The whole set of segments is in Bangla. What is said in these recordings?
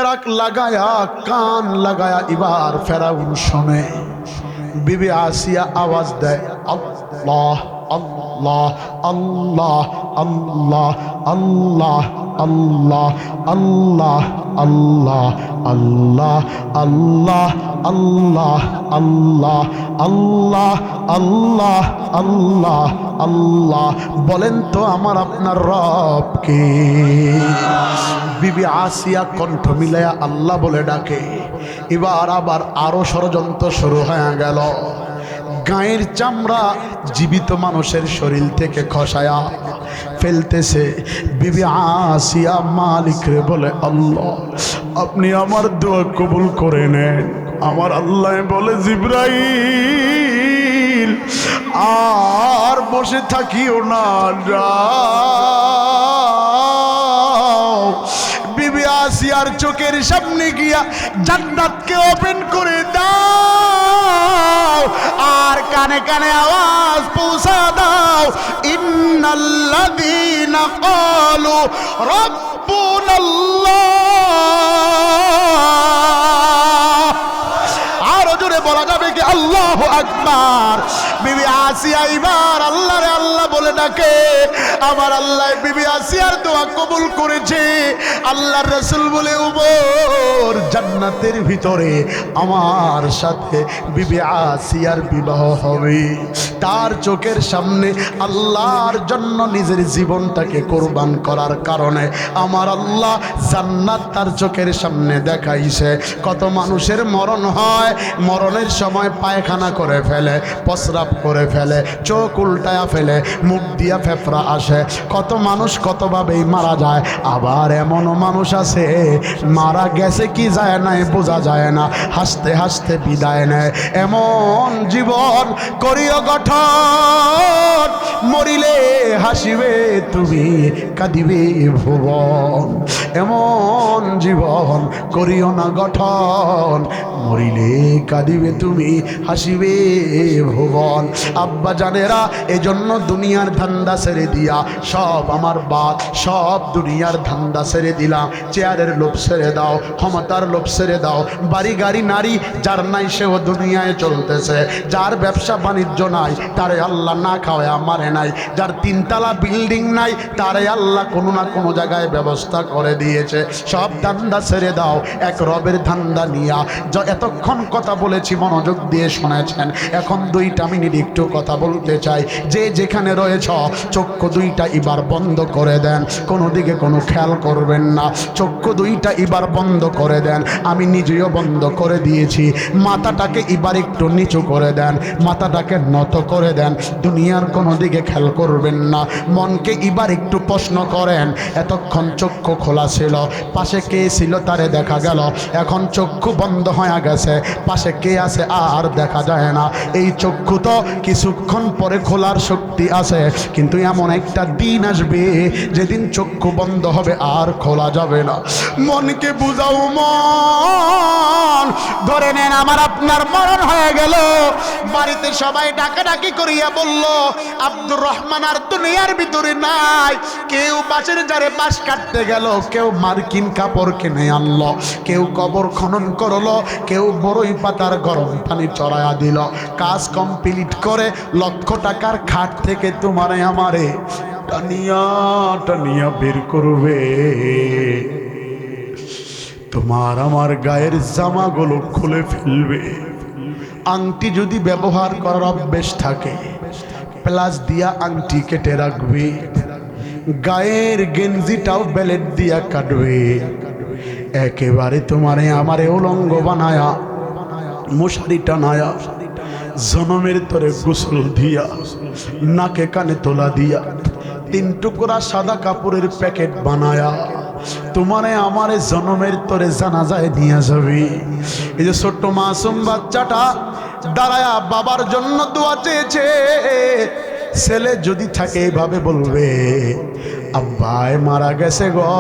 পেরাক লাগায়া কান লাগায়া এবার ফেরাউন শোনে। বিবি আসিয়া আওয়াজ দেয়, আল্লাহ আল্লাহ আল্লাহ আল্লাহ আল্লাহ আল্লাহ আল্লাহ আল্লাহ আল্লাহ আল্লাহ আল্লাহ আল্লাহ আল্লাহ আল্লাহ আল্লাহ আল্লাহ। বলেন তো আমার আপনার রব কে? বিবি আসিয়া কণ্ঠ মিলায়া আল্লাহ বলে ডাকে। এবার আবার আরো ষড়যন্ত্র শুরু হয়ে গেল। গায়ের চামড়া জীবিত মানুষের শরীর থেকে খসায়া ফেলতেছে। বিবি আসিয়া মালিক রে বলে, আল্লাহ আপনি আমার দোয়া কবুল করে নেন। আমার আল্লাহ বলে, জিবরাইল আর বসে থাকিও না, যাও। বিবি আসিয়ার চোখের সামনে গিয়া জান্নাতকে ওপেন করে দাও আর কানে কানে আওয়াজ পৌঁছা দাও, ইন্নাল্লাযীনা ক্বালু রাব্বুনাল্লাহ। আরো জোরে বলা যাবে কি আল্লাহু আকবার। বিবি আসিয়া এবার আল্লাহ রে আল্লাহ বলে ডাকে। আমার আল্লাহ বিবি আসিয়ার দোয়া কবুল করেছে। আল্লাহর রাসূল বলে, উপর জান্নাতের ভিতরে আমার সাথে বিবি আসিয়ার বিবাহ হবে। তার চোখের সামনে আল্লাহর জন্য নিজের জীবনটাকে কোরবান করার কারণে আমার আল্লাহ জান্নাত তার চোখের সামনে দেখাইছে। কত মানুষের মরণ হয়, মরণের সময় পায়খানা করে ফেলে, প্রস্রাব করে ফেলে, চোখ উল্টায়া ফেলে, মুখ দিয়া ফেফড়া আসে। কত মানুষ কতভাবেই মারা যায়। আবার এমনও মানুষ আছে মারা গেছে কি যায় নাই বোঝা যায় না, হাসতে হাসতে বিদায় নেয়। এমন জীবন করিও গঠন, মরিলে হাসিবে তুমি, কাঁদিবে ভুবন। এমন জীবন করিও না গঠন, মরিলে কাঁদিবে তুমি, হাসিবে ভুবন। আব্বা জানেরা, এজন্য দুনিয়ার ধান্দা ছেড়ে দিয়া সব আমার বাদ, সব দুনিয়ার ধান্দা ছেড়ে দিলাম। চেয়ারের লোভ ছেড়ে দাও, ক্ষমতার লোভ ছেড়ে দাও। বাড়ি গাড়ি নারী যার নাই সেও দুনিয়ায় চলতেছে। যার ব্যবসা বাণিজ্য নাই তারে আল্লাহ না খাওয়ায় মারে নাই। যার তিনতলা বিল্ডিং নাই তারে আল্লাহ কোনো না কোনো জায়গায় ব্যবস্থা করে দিয়েছে। সব ধান্দা ছেড়ে দাও, এক রবের ধান্দা নিয়া। এতক্ষণ কথা বলেছি, মনোযোগ দিয়ে শুনেছেন। এখন 2 মিনিট একটু কথা বলতে চাই। যে যেখানে রয়েছ চক্ষু 2টা এবার বন্ধ করে দেন, কোনো দিকে কোনো খেয়াল করবেন না। চক্ষু 2টা এবার বন্ধ করে দেন। আমি নিজেও বন্ধ করে দিয়েছি। মাথাটাকে এবার একটু নিচু করে দেন, মাথাটাকে নত করে দেন। দুনিয়ার কোনো দিকে খেয়াল করবেন না। মনকে এবার একটু প্রশ্ন করেন, এতক্ষণ চক্ষু খোলা ছিল, পাশে কে ছিল তারে দেখা গেল। এখন চক্ষু বন্ধ হয়ে গেছে, পাশে কে আছে আর দেখা যায় না। এই চক্ষু তো কিছুক্ষণ পরে খোলার শক্তি আছে, কিন্তু এমন একটা দিন আসবে যেদিন চক্ষু বন্ধ হবে আর খোলা যাবে না। মনকে বুঝাও, মন ধরে নেন আমার আপনার মরণ হয়ে গেল। বাড়িতে সবাই ডাকাডাকি করিয়া বলল, আব্দুর রহমান আর দুনিয়ার ভিতরে নাই। কেউ বাঁশের জারে বাঁশ কাটতে গেল, কেউ মার্কিন কাপড় কিনে আনলো, কেউ কবর খনন করলো, কেউ বড়ই পাতার গরম পানি চড়াইয়া দিল। কাজ কমপ্লিট করে লক্ষ টাকার খাট থেকে তোমারে আমারে টানিয়া টানিয়া বের করবে। তোমার আমার গায়ের জামাগুলো খুলে ফেলবে। আংটি যদি ব্যবহার করার অভ্যেস থাকে, প্লাস দিয়া আংটি কেটে রাখবে। গায়ের গেঞ্জিটাও বেলেট দিয়া কাটবে। একেবারে তোমারে আমারে উলঙ্গ বানায়া, মশারি টানায়া, জনমের তরে গোসল দিয়া, নাকে কানে তোলা দিয়া, 3 টুকরা সাদা কাপড়ের প্যাকেট বানায়া তোমারে আমারে জনমের তরে জানাজায় নিয়ে যাবে। এই যে ছোট্ট মাসুম বাচ্চাটা দাঁড়ায়া বাবার জন্য দোয়া চেয়েছে। ছেলে যদি থাকে এইভাবে বলবে, আব্বাই মারা গেছে গো,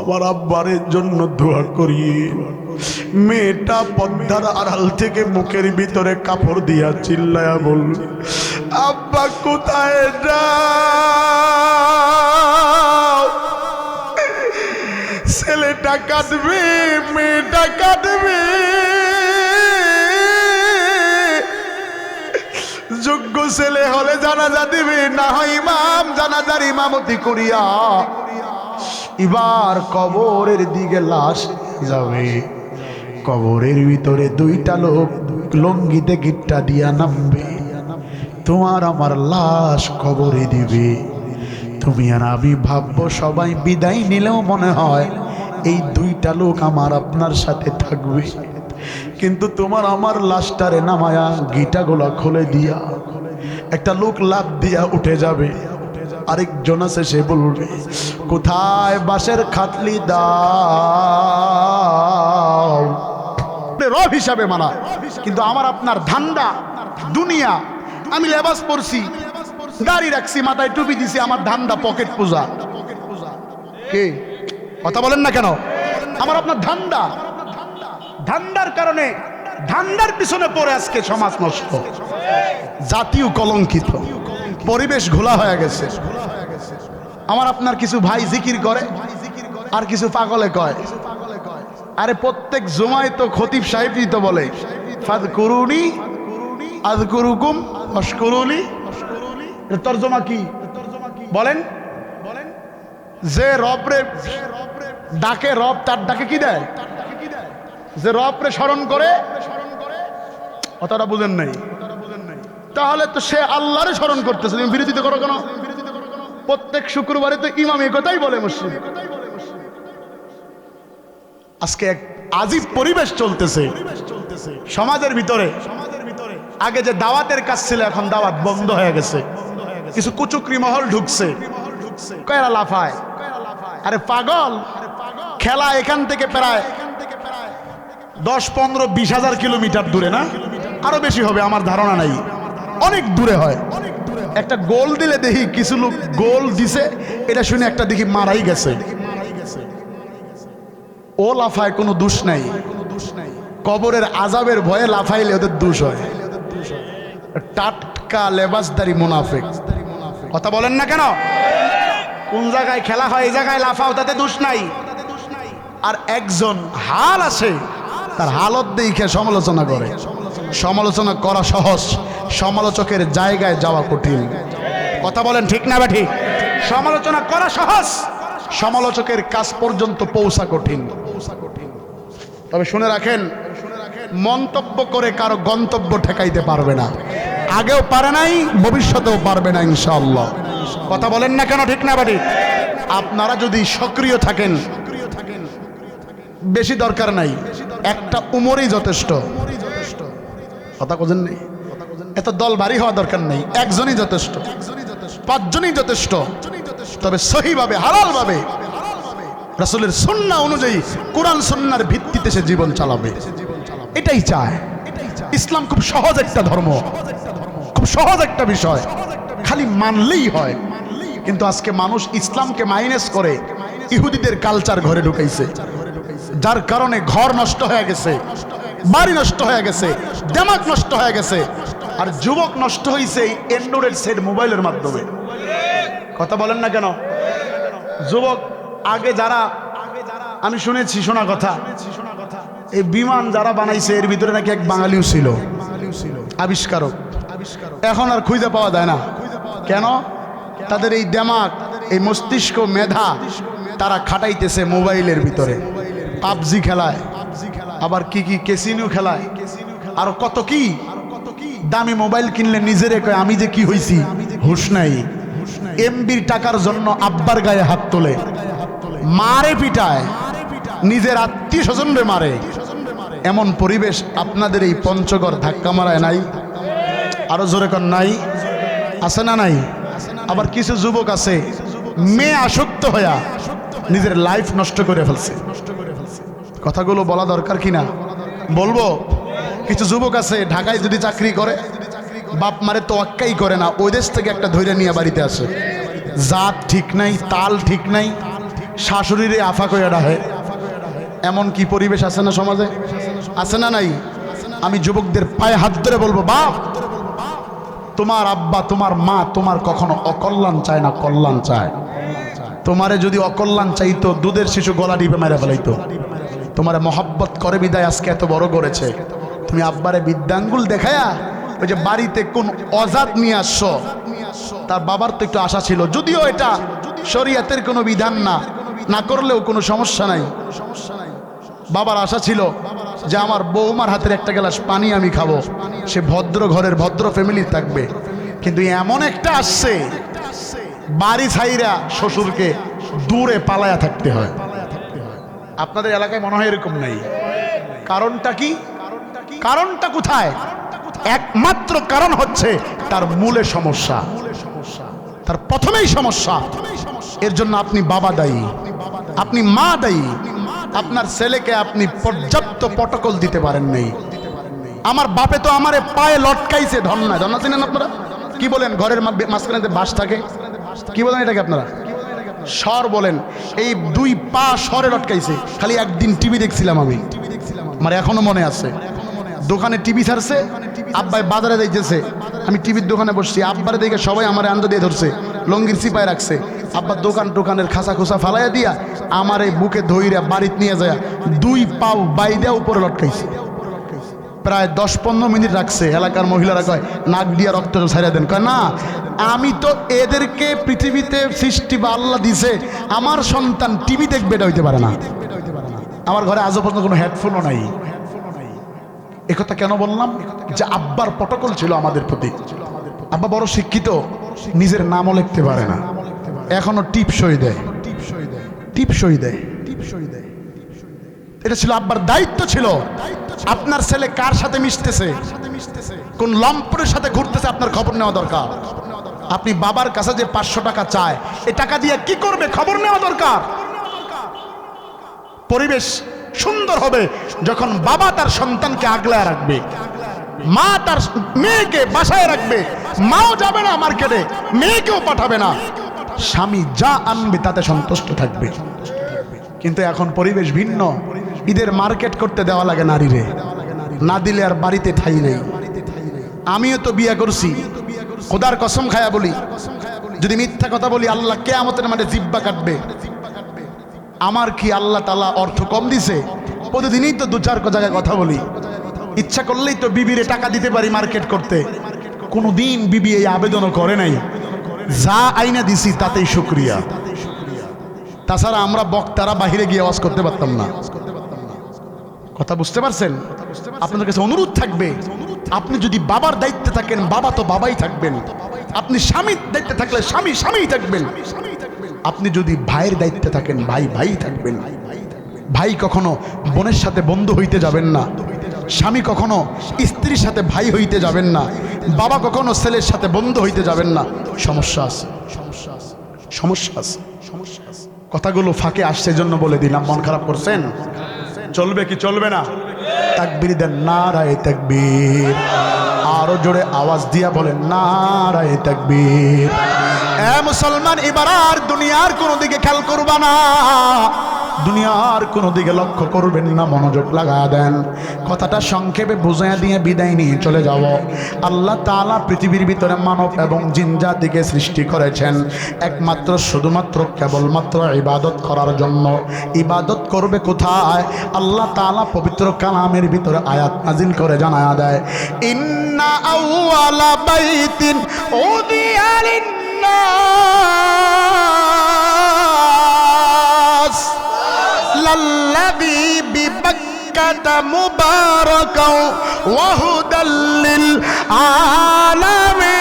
আমার আব্বারের জন্য দোয়া করি। মেয়েটা পর্দার আড়াল থেকে মুখের ভিতরে কাপড় দিয়া চিল্লায়া বলবে, আব্বা কোথায় যাও? ছেলেটা কাঁদবে, মেয়েটা কাঁদবে। যোগ্য ছেলে হলে জানাজা দিবে, না হয় ইমাম জানাজার ইমামতি করিয়া এবার কবরের দিকে লাশ যাবে। কবরের ভিতরে দুইটা লোক লঙ্গিতে গিট্টা দিয়া নামবে, তোমার আমার লাশ কবরে দিবে। তুমি আর আমি ভাববো সবাই বিদায় নিলেও মনে হয় এই দুইটা লোক আমার আপনার সাথে থাকবে, কিন্তু তোমার আমার লাশটারে নামায়া গিটাগুলা খুলে দিয়া একটা লোক লাফ দিয়া উঠে যাবে, আরেকজন আছে সে বলবে কোথায় বাঁশের খাটলি দাও, রব হিসাবে মানা। কিন্তু আমার আপনার ধান্দা দুনিয়া। আমি লেবাস পরছি, দাড়ি রাখছি, মাথায় টুপি দিছি, আমার ধান্দা পকেট পূজা। কে কথা বলেন না কেন? আমার আপনার ধান্দা, ধান্দার কারণে ধান্দার পিছনে পড়ে আজকে সমাজ নষ্ট, জাতীয় কলঙ্কিত, পরিবেশ ঘোলা হয়ে গেছে। আমার আপনার কিছু ভাই জিকির করে আর কিছু পাগলে কয়। আরে প্রত্যেক জুমায় তো খতিব সাহেবই তো বলে ফাযকুরুনি আযকুরুকুম ওয়াশকুরুনি। এর তরজমা কি বলেন? যে রবরে ডাকে রব তার ডাকে কি দেয়? যে রবরে স্মরণ করে, কথাটা বুঝেন নাই? তাহলে তো সে আল্লাহরে স্মরণ করতেছে, তুমি বিরোধিতা করো কেন? প্রত্যেক শুক্রবারে তো ইমাম এই কথাই বলে মসজিদে। আজকে এক আজীব পরিবেশ চলতেছে সমাজের ভিতরে। আগে যে দাওয়াতের কাজ ছিল এখন দাওয়াত বন্ধ হয়ে গেছে, কিছু কুচুকরি মহল ঢুকছে, কয়রা লাফায়। আরে পাগল, খেলা এখান থেকে প্রায় 10-15-20 হাজার কিলোমিটার দূরে, না আরো বেশি হবে আমার ধারণা নাই, অনেক দূরে হয়। একটা গোল দিলে দেখি কিছু লোক গোল দিছে, এটা শুনে একটা দেখি মারাই গেছে। ও লাফায়, কোনো দোষ নাই, কবরের আযাবের ভয়ে লাফাইলে ওদের দোষ হয়। টাটকা লেবাসদারি মুনাফিক, কথা বলেন না কেন? কোন জায়গায় খেলা হয় এই জায়গায় লাফাও, তাতে দোষ নাই। আর একজন হাল আছে, তার হালত দেখে সমালোচনা করে। সমালোচনা করা সহজ, সমালোচকের জায়গায় যাওয়া কঠিন। কথা বলেন ঠিক না বা ঠিক? সমালোচনা করা সহজ, সমালোচকের কাজ পর্যন্ত পৌঁছা কঠিন। তবে শুনে রাখেন, মন্তব্য করে কারো গন্তব্য ঠেকাইতে পারবে না, আগেও পারে নাই, ভবিষ্যতেও পারবে না ইনশাআল্লাহ। কথা বলেন না কেন ঠিক না বা ঠিক? আপনারা যদি সক্রিয় থাকেন, বেশি দরকার নাই, একটা উমরই যথেষ্ট। কথা কোজেন নেই, এত দল ভারী হওয়া দরকার নেই, একজনই যথেষ্ট, 5 জনই যথেষ্ট। তবে সহিভাবে হালালভাবে রাসূলের সুন্নাহ অনুযায়ী কোরআন সুন্নাহর ভিত্তিতে সে জীবন চালাবে, এটাই চায়। ইসলাম খুব সহজ একটা ধর্ম, খুব সহজ একটা বিষয়, খালি মানলেই হয়। কিন্তু আজকে মানুষ ইসলামকে মাইনাস করে ইহুদিদের কালচার ঘরে ঢুকাইছে, যার কারণে ঘর নষ্ট হয়ে গেছে, বাড়ি নষ্ট হয়ে গেছে, দিমাগ নষ্ট হয়ে গেছে। আর যুবক নষ্ট হয়েছে অ্যান্ড্রয়েড সেট মোবাইলের মাধ্যমে। কথা বলেন না কেন? যুবক আগে যারা, আমি শুনেছি, শোনা কথা, এই বিমান যারা বানাইছে এর ভিতরে নাকি এক বাঙালিও ছিল, আবিষ্কারক। এখন আর খুঁজে পাওয়া যায় না। কেন? তাদের এই দিমাগ, এই মস্তিষ্ক, মেধা তারা খাটাইতেছে মোবাইলের ভিতরে। পাবজি খেলায়, আবার কি কি ক্যাসিনো খেলায়, আর কত কি। দামি মোবাইল কিনলে নিজেরে কয় আমি যে কি হইছি হুঁশ নাই। এমবির টাকার জন্য আব্বার গায়ে হাত তোলে, মারে পিটায়, নিজের আত্মীয় স্বজনরে মারে। এমন পরিবেশ আপনাদের এই পঞ্চগড় ধাক্কা মারায় নাই? আরো জোরে কর নাই? আছে না নাই? আবার কিছু যুবক আছে মেয়ে আসক্ত হইয়া নিজের লাইফ নষ্ট করে ফেলছে। কথাগুলো বলা দরকার কিনা বলবো। কিছু যুবক আছে ঢাকায় যদি চাকরি করে, বাপ মারে তোয়াক্কাই করে না, ওই দেশ থেকে একটা ধৈর্য নিয়ে বাড়িতে আসে। জাত ঠিক নাই, তাল ঠিক নাই, শাশুড়িরে আফা কইয়া ডাহে। এমন কি পরিবেশ আছে না সমাজে? আছে না নাই? আমি যুবকদের পায়ে হাত ধরে বলবো, বাপ, তোমার আব্বা, তোমার মা তোমার কখনো অকল্যাণ চায় না, কল্যাণ চায়। তোমারে যদি অকল্যাণ চাইতো দুধের শিশু গলা টিপে মেরে ফেলাইতো। তোমারে মহব্বত করে বিদায় আজকে এত বড় করেছে, তুমি আব্বারে বিদ্যাঙ্গুল দেখায়া ওই যে বাড়িতে কোন অজাত নিয়ে আসছো। তার বাবার তো একটু আশা ছিল, যদিও এটা শরীয়তের কোনো বিধান না, না করলেও কোনো সমস্যা নাই। বাবার আশা ছিল যে আমার বৌমার হাতের একটা গ্লাস পানি আমি খাবো, সে ভদ্র ঘরের ভদ্র ফ্যামিলি থাকবে। কিন্তু এমন একটা আসছে বাড়ি ছাইরা শ্বশুরকে দূরে পালায়া থাকতে হয়। আপনাদের এলাকায় মনে হয় এরকম নাই? কারণটা কি? কারণটা কোথায়? একমাত্র কারণ হচ্ছে তার মূলে সমস্যা, তার প্রথমেই সমস্যা। এর জন্য আপনি বাবা দায়ী, আপনি মা দায়ী। আপনার ছেলেকে আপনি পর্যাপ্ত প্রটোকল দিতে পারেন নাই। আমার বাপে তো আমারে পায়ে লটকাইছে, ধন্না ধন্না চিনেন আপনারা? কি বলেন ঘরের মাঝখানে বাস থাকে, কি বলেন এটাকে আপনারা? স্বর বলেন। এই দুই পা স্বরে লটকাইছে। খালি একদিন টিভি দেখছিলাম আমি, আমার এখনো মনে আছে। দোকানে টিভি ছাড়ছে, আব্বাই বাজারে যাইতেছে, আমি টিভির দোকানে বসছি। আব্বারে দেখে সবাই আমার আন্দ দিয়ে ধরছে, লঙ্গির চিপায় রাখছে। আব্বা দোকানের খাসা খোসা ফালাইয়া দিয়া আমার এই বুকে ধইরা বাড়িতে নিয়ে যায় দুই পাও বাইদা উপরে লটকাইছে। প্রায় 10-15 মিনিট রাখছে। এলাকার মহিলারা কয় নাক দিয়া রক্ত ছাড়িয়ে দেন। কয় না, আমি তো এদেরকে পৃথিবীতে সৃষ্টি বা আল্লাহ দিছে, আমার সন্তান টিভি দেখবে এটা হইতে পারে না। আমার ঘরে আজও পর্যন্ত কোনো হেডফোনও নাই। একথা কেন বললাম? যে আব্বার প্রটোকল ছিল আমাদের প্রতি। আব্বা বড় শিক্ষিত, নিজের নামও লিখতে পারে না, এখনো টিপসই দেয়, টিপসই দেয়। এটা ছিল আব্বার দায়িত্ব ছিল। আপনার ছেলে কার সাথে মিশতেছে, কোন লম্পটের সাথে ঘুরতেছে, আপনার খবর নেওয়া দরকার। আপনি বাবার কাছে যে 500 টাকা চায়, এই টাকা দিয়ে কি করবে খবর নেওয়া দরকার। পরিবেশ সুন্দর হবে যখন বাবা তার সন্তানকে আগলায় রাখবে, মা তার মেয়েকে বাসায় রাখবে। মাও যাবে না মার্কেটে, মেয়েকেও পাঠাবে না, স্বামী যা আনবে তাতে সন্তুষ্ট থাকবে। কিন্তু এখন পরিবেশ ভিন্ন। ঈদের মার্কেট করতে দেওয়া লাগে নারীরে, না দিলে আর বাড়িতে ঠাই নেই। আমিও তো বিয়ে করছি, খোদার কসম খায়া বলি, যদি মিথ্যা কথা বলি আল্লাহ কিয়ামতের মাঠে জিব্বা কাটবে। আমার কি আল্লাহ তাআলা অর্থ কম দিছে? প্রতিদিনই তো 2-4 জায়গায় কথা বলি। ইচ্ছা করলেই তো বিবিরে টাকা দিতে পারি মার্কেট করতে। কোনোদিন বিবি এই আবেদনও করে নাই। যা আইনা দিছি তাতেই শুকরিয়া। তাছাড়া আমরা বক্তারা বাহিরে গিয়ে আওয়াজ করতে পারতাম না। কথা বুঝতে পারছেন? আপনাদের কাছে অনুরোধ থাকবে, আপনি যদি বাবার দায়িত্বে থাকেন বাবা তো বাবাই থাকবেন, আপনি স্বামীর দায়িত্বে থাকলে স্বামী স্বামীই থাকবেন, আপনি যদি ভাইয়ের দায়িত্বে থাকেন ভাই ভাই থাকবেন। ভাই কখনো বোনের সাথে বন্ধু হইতে যাবেন না, স্বামী কখনো স্ত্রীর সাথে ভাই হইতে যাবেন না, বাবা কখনো ছেলের সাথে বন্ধু হইতে যাবেন না। সমস্যা আছে, সমস্যা আছে, সমস্যা আছে, সমস্যা আছে। কথাগুলো ফাঁকে আসছে জন্য বলে দিলাম। মন খারাপ করছেন? চলবে কি চলবে না? তাকবীর দেন, নারায়ে তাকবীর। আরো জোরে আওয়াজ দিয়া বলেন নারায়ে তাকবীর। এ মুসলমান, এবার আর দুনিয়ার কোনো দিকে খেয়াল করবা না, দুনিয়ার কোনো দিকে লক্ষ্য করবেন না, মনোযোগ লাগা দেন। কথাটা সংক্ষেপে বুঝাইয়া দিয়ে বিদায় নিয়ে চলে যাব। আল্লাহ তাআলা পৃথিবীর ভিতরে মানব এবং জিন জাতিকে সৃষ্টি করেছেন একমাত্র শুধুমাত্র কেবলমাত্র ইবাদত করার জন্য। ইবাদত করবে কোথায়? আল্লাহ তাআলা পবিত্র কালামের ভিতরে আয়াত নাজিল করে জানায়া দেয়, ইন্না আউয়ালা বাইতিন উদিয়া লিন্নাস লাল্লাযী বিবাক্কাতা মুবারাকাও ওয়া হুদাল লিল আলামিন।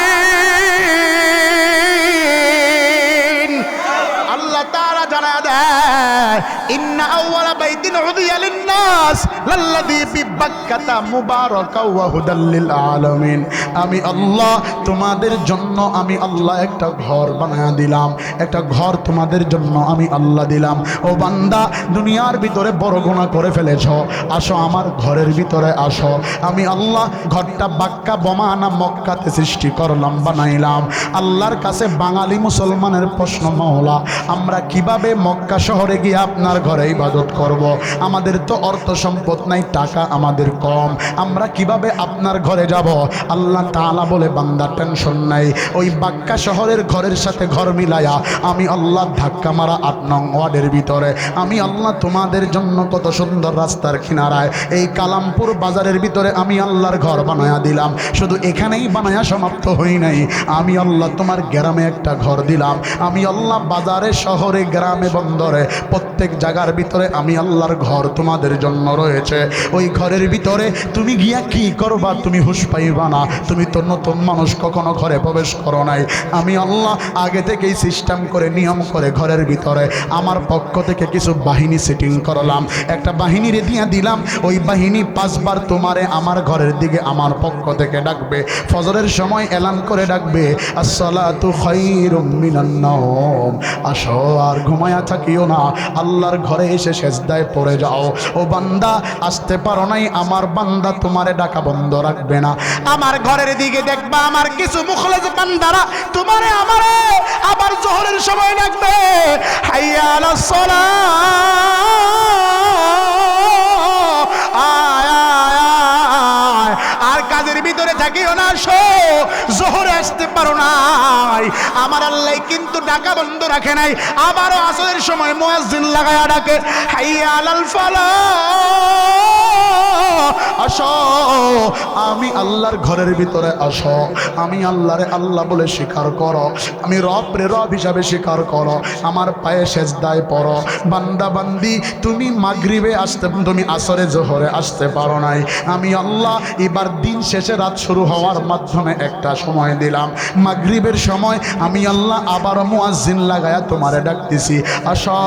আল্লাহ তাআলা জানায় দেয়, ইন্না আউয়ালা বাইতিন উদিয়া লিন্নাস লাল্লাযী বিবাক্কাতা মুবারাকাও ওয়া হুদাল লিল আলামিন। আমি আল্লাহ তোমাদের জন্য, আমি আল্লাহ একটা ঘর বানায়া দিলাম, একটা ঘর তোমাদের জন্য আমি আল্লাহ দিলাম। ও বান্দা, দুনিয়ার ভিতরে বড় গুনাহ করে ফেলেছ, আসো আমার ঘরের ভিতরে আসো। আমি আল্লাহ ঘরটা বাক্কা বোমানা মক্কাতে সৃষ্টি করলাম, বানাইলাম। আল্লাহর কাছে বাঙালি মুসলমানের প্রশ্ন, মাওলা আমরা কিভাবে মক্কা শহরে গিয়ে আপনার ঘরে ইবাদত করব? আমাদের তো অর্থ সম্পদ নাই, টাকা আমাদের কম, আমরা কিভাবে আপনার ঘরে যাব? আল্লাহ তাআলা বলে, বান্দা টেনশন নাই, ওই বাক্কা শহরের ঘরের সাথে ঘর মিলায়া আমি আল্লাহ ধাক্কা মারা 8 নং ওয়ার্ডের ভিতরে আমি আল্লাহ তোমাদের জন্য কত সুন্দর রাস্তার কিনারায় এই কালামপুর বাজারের ভিতরে আমি আল্লাহর ঘর বানায়া দিলাম। শুধু এখানেই বানায়া সমাপ্ত হই নাই, আমি আল্লাহ তোমার গ্রামে একটা ঘর দিলাম। আমি আল্লাহ বাজারে, শহরে, গ্রামে, বন্দরে, প্রত্যেক জায়গার ভিতরে আমি আল্লাহর ঘর তোমাদের জন্য রয়েছে। ওই ঘরের ভিতরে তুমি গিয়া কি করবা তুমি হুঁশ পাইবা না। তুমি তো নতুন মানুষ, কখনো ঘরে প্রবেশ করো নাই। আমি আল্লাহ আগে থেকেই সিস্টেম করে, নিয়ম করে ঘরের ভিতরে আমার পক্ষ থেকে কিছু বাহিনী সেটিং করলাম। একটা বাহিনী দিয়া দিলাম, ওই বাহিনী 5 বার তোমারে আমার ঘরের দিকে আমার পক্ষ থেকে ডাকবে। ফজরের সময় এলান করে ডাকবে, আসসালাতু খায়রুম মিনান নাওম, আসো আর ঘুমায়া থাকিও না, আল্লাহর ঘরে এসে সেজদায় পড়ে যাও। ও বান্দা, আসতে পারো নাই, আমার বান্দা তোমারে ডাকা বন্ধ রাখবে না। আমার ঘরের দিকে দেখবা আমার কিছু মুখলেস বান্দারা তোমারে আমারে আবার জোহরের সময় ডাকবে, হাইয়া আলাস সালাহ, আয় আয় আয়, আর কাজের ভিতরে থাকিও না, শো জোহরে আসতে পারো নাই। আমার আল্লাহ কিন্তু ডাকা বন্ধ রাখে নাই। আবারও আসরের সময় মুয়াজ্জিন লাগায়া ডাকে, হাইয়া আলাল ফালাহ, আসো আমি আল্লাহর ঘরের ভিতরে আসো। আমি আল্লাহরে আল্লাহ বলে স্বীকার করো, আমি রব রে রব হিসাবে স্বীকার করো, আমার পায়ে সেজদায় পড়ো। বান্দা বান্দি, তুমি মাগরিবে আসতে, তুমি আসরে জোহরে আসতে পারো নাই, আমি আল্লাহ এবার দিন শেষে রাত শুরু হওয়ার মাধ্যমে একটা সময় দিলাম, মাগরিবের সময় আমি আল্লাহ আবার মুয়াজ্জিন লাগায়া তোমারে ডাকতেছি, আসো।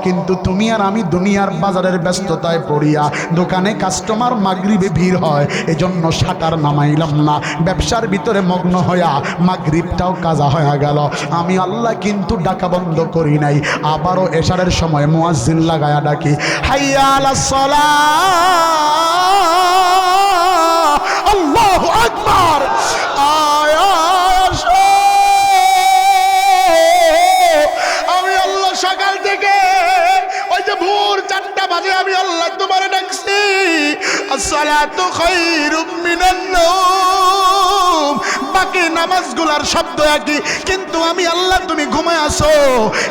কিন্তু তুমি আর আমি দুনিয়ার বাজারের ব্যস্ততায় পড়িয়া, দোকানে কাস্টমার মাগরিবে ভিড় হয়, এজন্য শাটার নামাইলাম না, ব্যবসার ভিতরে মগ্ন হইয়া মাগরিবটাও কাজা হয়ে গেল। আমি আল্লাহ কিন্তু ডাকা বন্ধ করি নাই, আবারও এশারের সময় মুয়াজ্জিন লাগায়া ডাকি, হাইয়া আলাস সালাহ, আল্লাহু আকবার, আয় আসো। আমি আল্লাহ সকাল থেকে ওই যে ভোর 4টা বাজে আমি আল্লাহ তোমারে ডাকছি, আসসালাতু খায়রুম মিনান নাওম, বাকি নামাজগুলার শব্দ একই, কিন্তু আমি আল্লাহ তুমি ঘুমায় আসো,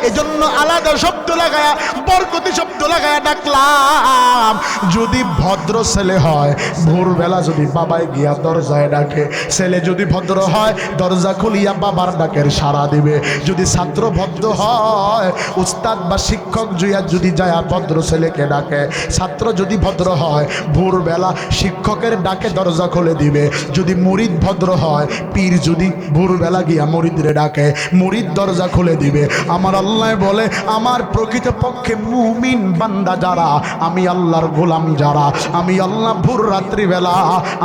এজন্য আলাদা শব্দ লাগায়া, বরকতি শব্দ লাগায়া ডাকলাম। যদি ভদ্র ছেলে হয়, ভোরবেলা যদি বাবাই গিয়া দরজায় ডাকে, ছেলে যদি ভদ্র হয় দরজা খুলিয়া বাবার ডাকের সাড়া দিবে। যদি ছাত্র ভদ্র হয়, উস্তাদ বা শিক্ষক যদি যায় ভদ্র ছেলেকে ডাকে, ছাত্র যদি ভদ্র হয় ভোরবেলা শিক্ষকের ডাকে দরজা খুলে দিবে। যদি মুরিদ ভদ্র হয়, পীর যদি ভোরবেলা গিয়া মুরিদরে ডাকে, মুরিদ দরজা খুলে দিবে। আমার আল্লাহ বলে, আমার প্রকৃত পক্ষে মুমিন বান্দা যারা, আমি আল্লাহর গোলাম যারা, আমি আল্লাহ ভোর রাত্রিবেলা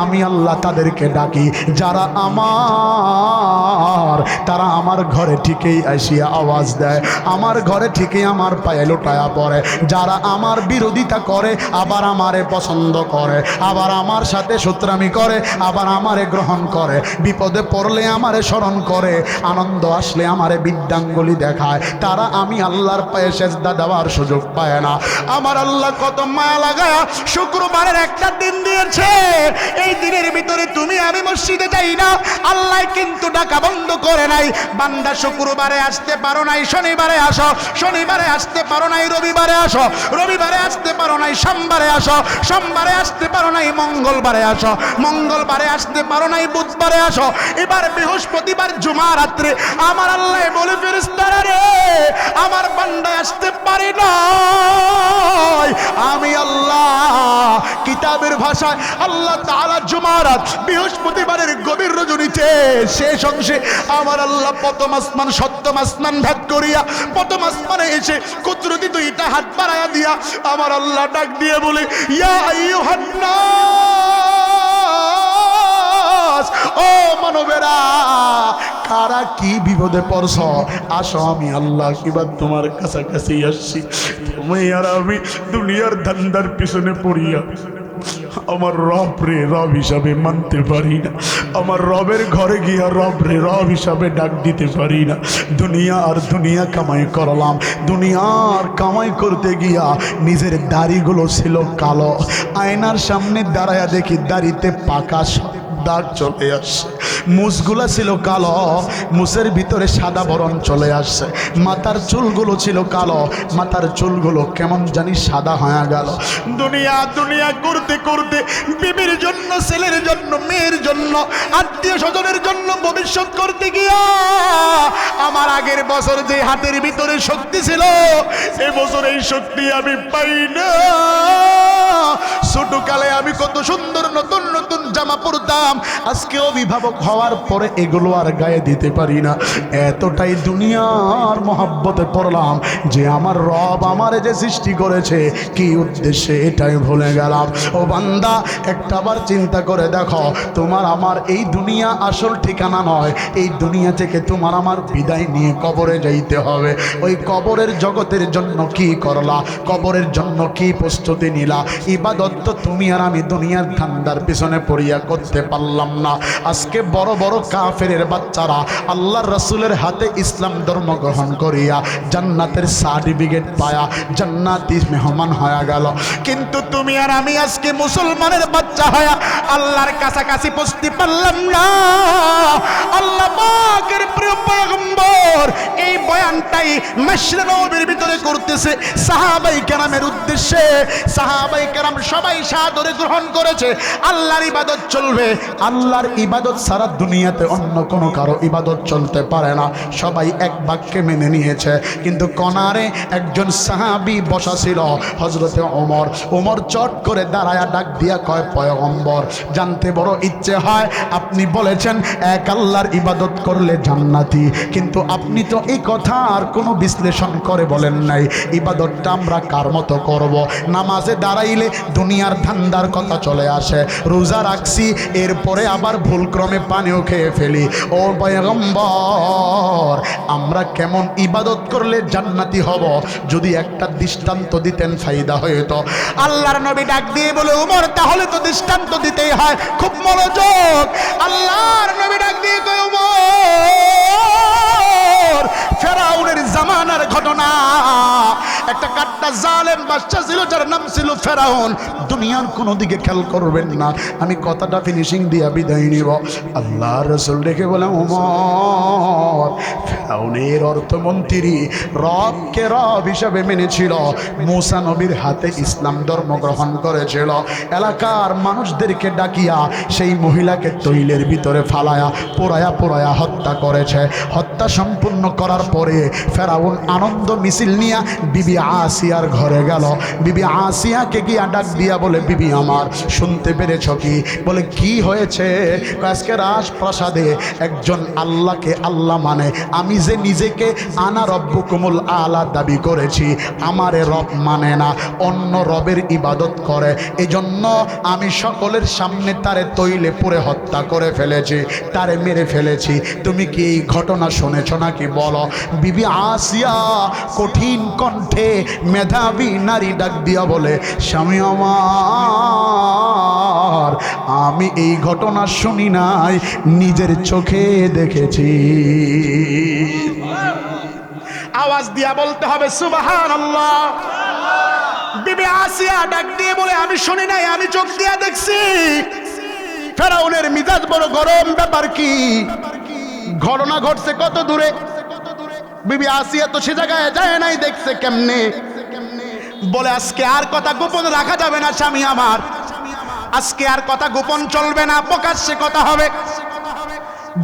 আমি আল্লাহ তাদেরকে ডাকি, যারা আমার, তারা আমার ঘরে ঠিকই আসিয়া আওয়াজ দেয়, আমার ঘরে ঠিকই আমার পায়ে লোটায়া পড়ে। যারা আমার বিরোধিতা করে আবার আমারে পছন্দ করে, আবার আমার সাথে সূত্রামি করে, আবার আমারে গ্রহণ করে, বিপদে পড়লে আমারে স্মরণ করে, আনন্দ আসলে আমারে বিদ্যাঙ্গুলি দেখায়, তারা আমি আল্লাহর পায়ে সেজদা দেওয়ার সুযোগ পায় না। আমার আল্লাহ কত মায়া লাগায়া শুক্রবারের একটা দিন দিয়েছে, এই দিনের ভিতরে তুমি আমি মসজিদে যাই না, আল্লাহ কিন্তু ডাকা বন্ধ করে নাই। বান্দা শুক্রবারে আসতে পারো নাই, শনিবারে আসো, শনিবারে আসতে পারো নাই, রবিবারে আসো, রবিবারে আসতে পারো নাই, সোমবারে আসো, সোমবারে আসতে পারো নাই, মঙ্গলবারে আসো, মঙ্গলবারে আসতে পারো নাই, বুধবারে আসো। এবার বৃহস্পতিবার জুমা রাত্রে আমার আল্লাহ বলে, ফেরেশতারা রে, আমার বান্দা আসতে পারে না, আমি আল্লাহ কিতাবের ভাষায় আল্লাহ তাআলা জুমারাত বৃহস্পতিবারের গভীর রজনীতে শেষ অংশে আমার আল্লাহ প্রথম আসমান সপ্তম আসমান ভাগ করিয়া প্রথম আসমানে এসে কুদরতি 2টা হাত বাড়ায়া দিয়া আমার আল্লাহ ডাক দিয়ে বলে, ইয়া আইয়ুহান নাস, ও মানবেরা, কারা কি বিপদে পড়ছ, আসো আমি আল্লাহ কিবা তোমার কাছাকাছি আসছি। তুমি আর আমি দুনিয়ার ধান্দার পিছনে পড়িয়া আমার রব রে রব হিসাবে মানতে পারি না, আমার রবের ঘরে গিয়া রব রে রব হিসাবে ডাক দিতে পারি না। দুনিয়া আর দুনিয়া কামাই করলাম, দুনিয়ার কামাই করতে গিয়া নিজের দাড়িগুলো ছিল কালো, আয়নার সামনে দাঁড়ায়া দেখি দাড়িতে পাকা দাগ চলে আসছে, মুছগুলা ছিল কালো, মুছের ভিতরে সাদা বরণ চলে আসছে, মাথার চুলগুলো ছিল কালো, মাথার চুলগুলো কেমন জানি সাদা হয়ে গেল। দুনিয়া দুনিয়া করতে করতে বিবির জন্য, ছেলের জন্য, মেয়ের জন্য, আত্মীয় স্বজনের জন্য ভবিষ্যৎ করতে গিয়া আমার আগের বছর যে হাতের ভিতরে শক্তি ছিল, এবছর এই শক্তি আমি পাই না। ছোটকালে আমি কত সুন্দর নতুন নতুন জামা পরতাম, আজকে অভিভাবক হওয়ার পরে এগুলো আর গায়ে দিতে পারি না। এতটাই দুনিয়ার মহব্বতে পড়লাম যে আমার রব আমারে যে সৃষ্টি করেছে কি উদ্দেশ্যে এটাই ভুলে গেলাম। ও বান্দা, একটাবার চিন্তা করে দেখো, তোমার আমার এই দুনিয়া আসল ঠিকানা নয়। এই দুনিয়া থেকে তোমার আমার বিদায় নিয়ে কবরে যাইতে হবে। ওই কবরের জগতের জন্য কি করলা, কবরের জন্য কি প্রস্তুতি নিলা? ইবাদত তো তুমি আর আমি দুনিয়ার ধান্দার পিছনে পড়িয়া করতে পারলাম না। আজকে বড় বড় কাফেরের বাচ্চারা আল্লাহর রাসূলের হাতে ইসলাম ধর্ম গ্রহণ করিয়া জান্নাতের সার্টিফিকেট পায়া জান্নাতি মেহমান হয়ে গেল, কিন্তু তুমি আর আমি আজকে মুসলমানের বাচ্চা হয়া আল্লাহর কাছাকাছি পৌঁছতে পারলাম না। আল্লাহ পাকের প্রিয় পয়গম্বর এই বয়ানটাই মসজিদে নববীর ভিতরে করতেছে সাহাবায়ে কেরামের উদ্দেশ্যে। সাহাবায়ে কেরাম সবাই সাদরে গ্রহণ করেছে আল্লাহর ইবাদত চলবে, আল্লাহর ইবাদত সারা দুনিয়াতে অন্য কোনো কারো ইবাদত চলতে পারে না। সবাই এক বাক্যে মেনে নিয়েছে, কিন্তু কোনারে একজন সাহাবী বসা ছিল হযরতে ওমর। ওমর চট করে দাঁড়ায়া ডাক দিয়া কয়, পয়গম্বর, জানতে বড় ইচ্ছে হয়, আপনি বলেছেন এক আল্লাহর ইবাদত করলে জান্নাতি, কিন্তু আপনি তো এই কথা আর কোনো বিশ্লেষণ করে বলেন নাই ইবাদতটা আমরা কার মতো করব। নামাজে দাঁড়াইলে দুনিয়ার ধান্দার কথা চলে আসে, রোজা রাখছি এরপরে আবার ভুলক্রমে পানিও খেয়ে ফেলি। ও পয়গম্বর, আমরা কেমন ইবাদত করলে জান্নাতি হব, যদি একটা দৃষ্টান্ত দিতেন ফায়দা হইতো। আল্লাহর নবী ডাক দিয়ে বলে, ওমর তাহলে তো দৃষ্টান্ত দিতেই হয়, খুব মনোযোগ। আল্লাহর নবী ডাক দিয়ে কয়, ওমর, ফেরাউনের জামানার ঘটনা। একটা কাট্টা জালেম বাদশা ছিল যার নাম ছিল ফেরাউন। দুনিয়ার কোনো দিকে খেয়াল করবেন না, আমি কথাটা ফিনিশিং দিয়া বিদায় নিব। আল্লাহর রাসূল দেখে বলে, ওমর, ফেরাউনের অর্থমন্ত্রী রবকে রব হিসাবে মেনেছিল, মূসা নবীর হাতে ইসলাম ধর্ম গ্রহণ করেছিল, এলাকার মানুষদেরকে ডাকিয়া সেই মহিলাকে তৈলের ভিতরে ফালায়া পোড়ায়া পোড়ায়া হত্যা করেছে। হত্যা সম্পূর্ণ করার পরে ফেরাউন আনন্দ মিছিল নিয়া বিবি আসিয়ার ঘরে গেল। বিবি আসিয়াকে গিয়া ডাক দিয়া বলে, বিবি আমার, শুনতে পেরেছ কি? বলে, কি হয়েছে? আজকে রাজপ্রাসাদে একজন আল্লাহকে আল্লাহ মানে, আমি যে নিজেকে আনা রব্বুকুমুল আলা দাবি করেছি, আমারে রব মানে না, অন্য রবের ইবাদত করে, এজন্য আমি সকলের সামনে তারে তৈলে পুড়ে হত্যা করে ফেলেছি, তারে মেরে ফেলেছি। তুমি কি এই ঘটনা শুনেছ নাকি বলো? বিবি আসিয়া কঠিন কণ্ঠে মেধাবী নারী ডাক দিয়া বলে, স্বামী আমার, আমি এই ঘটনা শুনি নাই, নিজের চোখে দেখেছি। আওয়াজ দিয়া বলতে হবে সুবহানাল্লাহ। বিবি আসিয়া ডাক দিয়ে বলে, আমি শুনি নাই, আমি চোখ দিয়া দেখছি। ফেরাউনের মিজাজ বড় গরম, ব্যাপার কি? ঘটনা ঘটছে কত দূরে? বিবি আসিয়া তো সে জায়গায় যায় নাই, দেখছে কেমনে? বলে, আজকে আর কথা গোপন রাখা যাবে না স্বামী আমার, আজকে আর কথা গোপন চলবে না, প্রকাশ্যে কথা হবে।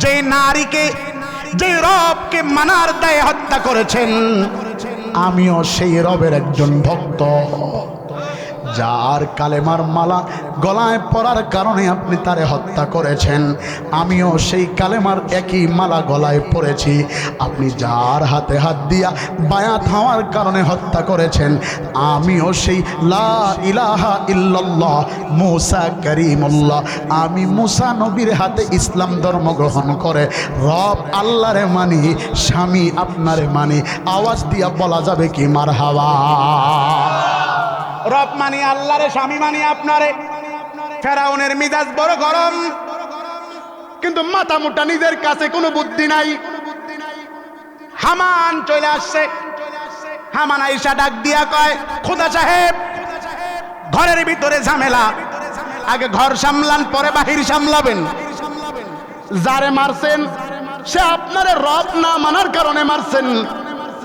যে নারীকে, যে রবকে মানার দায়ে হত্যা করেছেন, আমিও সেই রবের একজন ভক্ত। যার কালেমার মালা গলায় পরার কারণে আপনি তারে হত্যা করেছেন, আমিও সেই কালেমার একই মালা গলায় পরেছি। আপনি যার হাতে হাত দিয়া বায়াত হওয়ার কারণে হত্যা করেছেন, আমিও সেই লা ইলাহা ইল্লাল্লাহ মূসা কারীমুল্লাহ, আমি মূসা নবীর হাতে ইসলাম ধর্ম গ্রহণ করে রব আল্লাহরে মানি, স্বামী আপনারে মানি। আওয়াজ দিয়া বলা যাবে কি মারহাবা? রব মানি আল্লাহরে, স্বামী মানি আপনারে। ফেরাউনের মিজাজ বড় গরম, কিন্তু মাথা মোটা, নিজের কাছে কোনো বুদ্ধি নাই। হামান চলে আসছে। হামান আইসা ডাক দিয়া কয়, খোদা সাহেব, ঘরের ভিতরে ঝামেলা, আগে ঘর সামলান, পরে বাহির সামলাবেন। যারে মারছেন সে আপনারে রব না মানার কারণে মারছেন,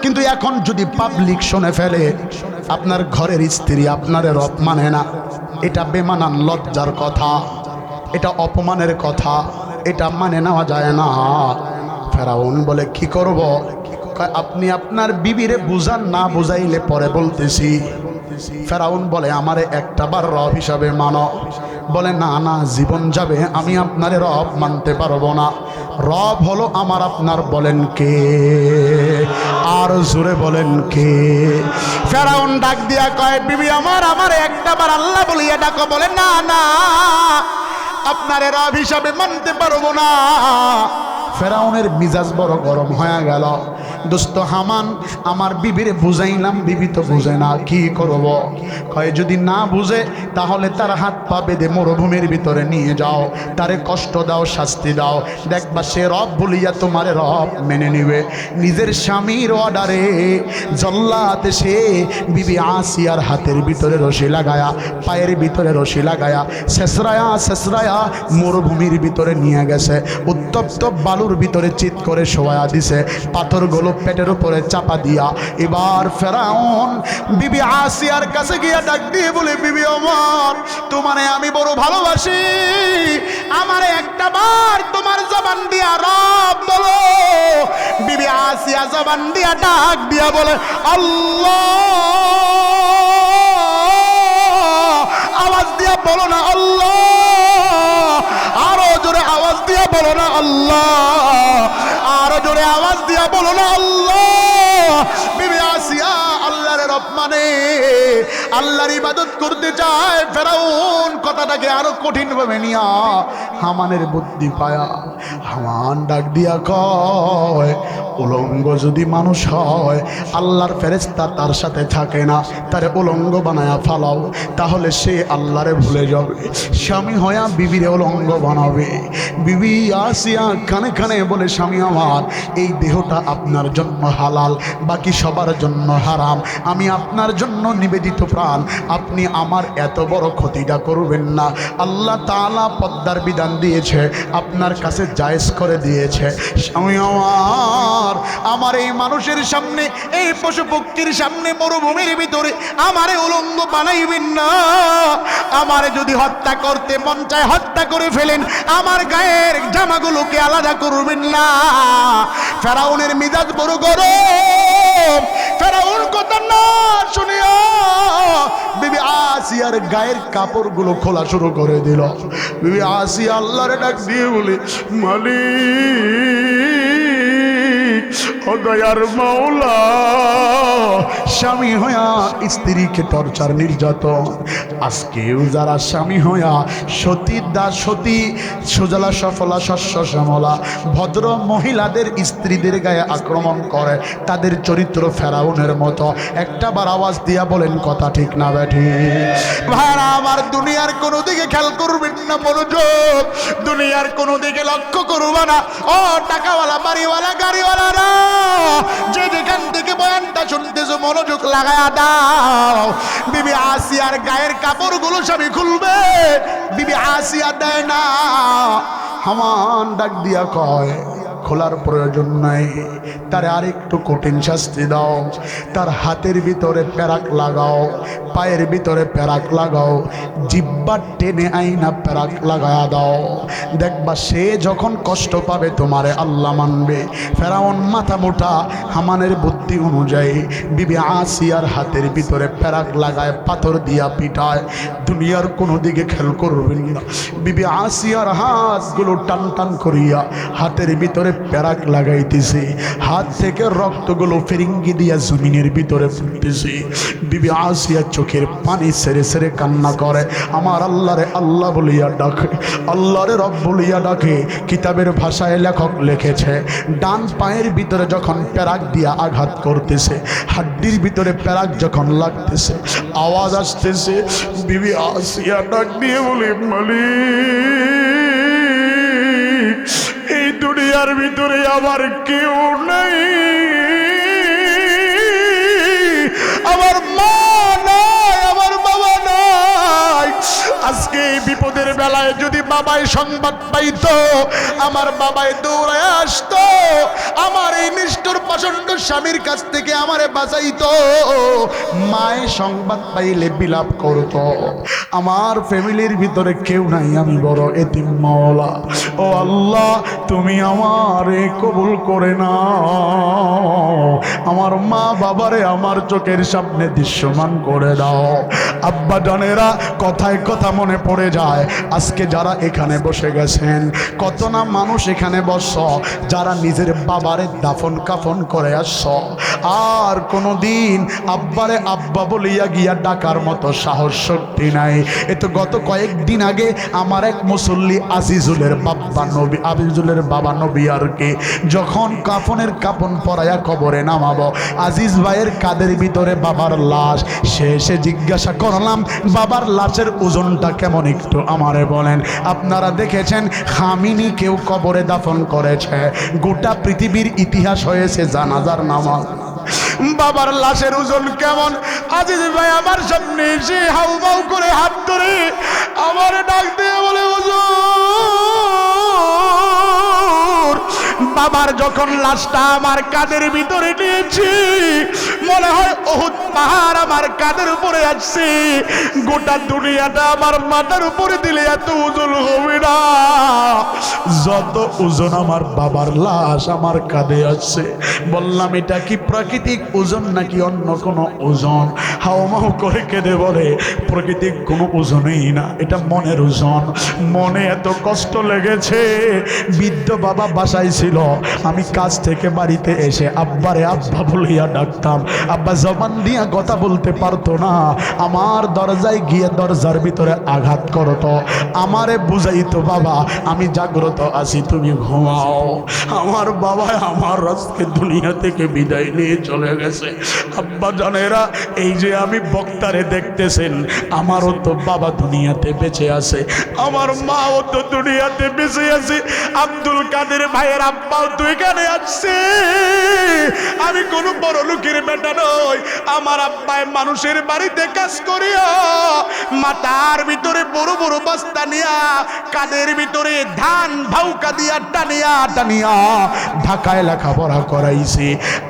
কিন্তু এখন যদি পাবলিক শুনে ফেলে আপনার ঘরের স্ত্রী আপনারে রব মানে না, এটা বেমানান লজ্জার কথা, এটা অপমানের কথা, এটা মানে নেওয়া যায় না। ফেরাউন বলে, কি করব? আপনি আপনার বিবিরে বুঝান, না বুঝাইলে পরে বলতেছি। ফেরাউন বলে, আমারে একটাবার রব হিসাবে মানো। বলে, না না, জীবন যাবে, আমি আপনারে রব মানতে পারবো না। রব হলো আমার আপনার। বলেন কে? আর জোরে বলেন কে? ফেরাউন ডাক দিয়া কয়, বিবি আমার, আমারে একটাবার আল্লাহ বলিয়া ডাকো। বলে, না না, আপনারে রব হিসাবে মানতে পারবো না। ফেরাউনের মিজাজ বড় গরম হয়ে গেল। দোস্ত হামান, আমার বিবিরে বুঝাইলাম, বিবি তো বুঝে না, কি করব? কয়, যদি না বুঝে তাহলে তার হাত পা বেঁধে মরুভূমির ভিতরে নিয়ে যাও, তারে কষ্ট দাও, শাস্তি দাও, দেখবা সে রব বলিয়া তোমারে রব মেনে নিবে। নিজের স্বামীর অর্ডারে জল্লাদ সে বিবি আসিয়ার হাতের ভিতরে রশি লাগায়া, পায়ের ভিতরে রশি লাগায়া, শেষরায়া শেষরায়া মরুভূমির ভিতরে নিয়ে গেছে। উত্তপ্ত বালুর ভিতরে চিৎ করে শোয়া দিছে, পাথরগুলো পেটের উপরে চাপা দিয়া। এবার ফেরাউন বিবি আসিয়ার কাছে গিয়া ডাক দিয়ে বলে, বিবি আমার, তোমারে আমি বড় ভালোবাসি, আমারে একটা বার তোমার জবান দিয়া রব বলো। বিবি আসিয়া জবান দিয়া ডাক দিয়া বলে, আল্লাহ। আওয়াজ দিয়া বলো না আল্লাহ, আরো জোরে আওয়াজ দিয়া বলো না আল্লাহ, আরো জোরে আওয়াজ দিয়া বলো না আল্লাহ। বিবি আসিয়া আল্লাহর রব মানে, আল্লাহর ইবাদত করতে চায়। ফেরাউন কথাটাকে আরো কঠিন ভাবে নিয়া হামানের বুদ্ধি পায়া হামান ডাক দিয়া কয়, উলঙ্গ যদি মানুষ হয়, আল্লাহর ফেরেশতা তার সাথে থাকে না, তারে উলঙ্গ বানায়া ফালাও, তাহলে সে আল্লাহরে ভুলে যাবে। স্বামী হয়া বিবিরে উলঙ্গ বানাবে। বিবি আসিয়া কানে কানে বলে, স্বামী আমার, এই দেহটা আপনার জন্য হালাল, বাকি সবার জন্য হারাম। আমি আপনার জন্য নিবেদিত প্রাণ, আপনি আমার এত বড় ক্ষতিটা করবেন না। আল্লাহ তাআলা পদ্মার বিধান দিয়েছে, আপনার কাছে জায়েজ করে দিয়েছে। স্বামী আমার, আমার এই মানুষের সামনে, এই পশু পক্ষীর সামনে, মরুভূমির ভিতরে আমারে উলঙ্গ বানাইবেন না। আমারে যদি হত্যা করতে মন চায় হত্যা করে ফেলেন, আমার গায়ের জামাগুলোকে আলাদা করবেন না। ফেরাউনের মিজাজ বড় গরম। ফেরাউন কথা না শুনিয়া বিবি আসিয়ার গায়ের কাপড়গুলো খোলা শুরু করে দিল। বিবি আসিয়া আল্লাহরে ডাক দিয়ে বলে, মালিক, ও দয়ার মাওলা, স্বামী হইয়া স্ত্রীকে টর্চার নির্যাতন, আজকেও যারা স্বামী হইয়া সতী দাস সতী সুজলা সফলা শস্য শ্যামলা ভদ্র মহিলাদের স্ত্রীদের গায়ে আক্রমণ করে, তাদের চরিত্র ফেরাউনের মতো। একটাবার আওয়াজ দিয়া বলেন কথা ঠিক না বেঠি? ভাইরা আমার, দুনিয়ার কোনো দিকে খেয়াল করবেন না, মনোযোগ, দুনিয়ার কোনো দিকে লক্ষ্য করবা না। ও টাকাওয়ালা, বাড়িওয়ালা, গাড়িওয়ালারা, যে যেখান থেকে বয়ানটা শুনতেছো মনোযোগ লাগায়া দাও। বিবি আসিয়ার গায়ের কাপড়গুলো সবই খুলবে, বিবি আসিয়া দেয় না। হামান ডাক দিয়া কয়, খোলার প্রয়োজন নাই, তার আরেকটু কঠিন শাস্তি দাও। তার হাতের ভিতরে প্যারাক লাগাও, পায়ের ভিতরে প্যারাক লাগাও, জিব্বা টেনে আইনা প্যারাক লাগায়া দাও। দেখবা সে যখন কষ্ট পাবে তোমারে আল্লাহ মানবে। ফেরাউন মাথা মোটা, হামানের বুদ্ধি অনুযায়ী বিবি আসিয়ার হাতের ভিতরে প্যারাক লাগায়, পাথর দিয়া পিটায়। দুনিয়ার কোনো দিকে খেয়াল করবেন না। বিবি আসিয়ার হাতগুলো টান টান করিয়া হাতের ভিতরে প্যারাক লাগাইতেছে, হাত থেকে রক্তগুলো ফেরিঙ্গি দিয়া জমিনের ভিতরে ফুটতেছে। বিবি আসিয়া চোখের পানি সেরে সেরে কান্না করে, আমার আল্লাহরে আল্লাহ বলিয়া ডাকে, আল্লাহরে রব বলিয়া ডাকে। কিতাবের ভাষায় লেখক লিখেছে, ডান পায়ের ভিতরে যখন প্যারাক দিয়া আঘাত করতেছে, হাড্ডির ভিতরে প্যারাক যখন লাগতেছে, আওয়াজ আসতেছে, বিবি আসিয়া ডাক দিয়ে বলে, মালিক, দুনিয়ার ভিতরে আমার কেউ নেই, আমার মা নাই, আমার বাবা নাই। আজকে এই বিপদের বেলায় যদি বাবাই সংবাদ পাইতো, আমার বাবাই দৌড়ায় আসতো, আমার এই নিষ্ঠুর প্রচন্ড স্বামীর কাছ থেকে আমারে বাঁচাইতো। মায়ের সংবাদ পাইলে বিলাপ করতো, আমার ফ্যামিলির ভিতরে কেউ নাই, আমি বড় এতিম মাওলা। ও আল্লাহ, তুমি আমারে কবুল করে নাও, আমার মা বাবারে আমার চোখের সামনে দৃশ্যমান করে দাও। আব্বা জানেরা, কথায় কথা মনে পড়ে যায়, আজকে যারা এখানে বসে গেছেন, কত না মানুষ এখানে বসছ যারা নিজের বাবারে দাফন কাফন করে আসছ, আর কোনোদিন আব্বারে আব্বা বলিয়া গিয়া ডাকার মতো সাহস শক্তি নাই। এ তো গত কয়েকদিন আগে আমার এক মুসল্লি আজিজুলের বাবা নবী আর কি, যখন কাফনের কাফন পরাইয়া কবরে নামাবো, আজিজ ভাইয়ের কাদের ভিতরে বাবার লাশ, সে জিজ্ঞাসা করলাম, বাবার লাশের ওজনটা কেমন একটু আমারে বলেন। আপনারা দেখেছেন খামিনি কেউ কবরে দাফন করেছে, গোটা পৃথিবীর ইতিহাস হয়েছে জানাজার নামাজ। বাবার লাশের ওজন কেমন? আজিজ ভাই আমার সামনে এসে হাউমাউ করে হাত ধরে আমার ডাক দিয়ে বলে, হুজুর, বাবার যখন লাশটা আমার কাঁধের ভিতরে নিয়েছি, মনে হয় উহুদ পাহাড় আমার কাঁধের উপরে আসছে, গোটা দুনিয়াটা আমার মাথার উপরে দিলে এত ওজন হবে না, যত ওজন আমার বাবার লাশ আমার কাঁধে আসছে। বললাম, এটা কি প্রাকৃতিক ওজন নাকি অন্য কোনো ওজন? হাওমাও করে কেঁদে বলে, প্রাকৃতিক কোনো ওজনই না, এটা মনের ওজন। মনে এত কষ্ট লেগেছে। বৃদ্ধ বাবা বাসায় ছিল, আমি কাজ থেকে বাড়িতে এসে আব্বারে আব্বা বলিয়া ডাকতাম, আব্বা জবান দিয়া কথা বলতে পারতো না, আমার দরজায় গিয়ে দরজার ভিতরে আঘাত করতো, আমারে বুঝাইতো, বাবা আমি জাগ্রত আছি, তুমি ঘুমাও। আমার বাবা আমার আজকে দুনিয়া থেকে বিদায় নিয়ে চলে গেছে। আব্বা জানেরা, এই যে আমি বক্তারে দেখতেছেন, আমারও তো বাবা দুনিয়াতে বেঁচে আছে, আমার মাও তো দুনিয়াতে বেঁচে আছে, আব্দুল কাদের ভাইয়ের আব্বাও তো এখানে আসছে। আমি কোনো বড় লোকের বেটা নই, আমার আব্বাই মানুষের বাড়িতে কাজ করিয়া মাথার ভিতরে বড় বড় বস্তা নিয়া, কাদের ভিতরে ধান ভাউকা দিয়া টানিয়া টানিয়া ঢাকায় লেখাপড়া করাইছি।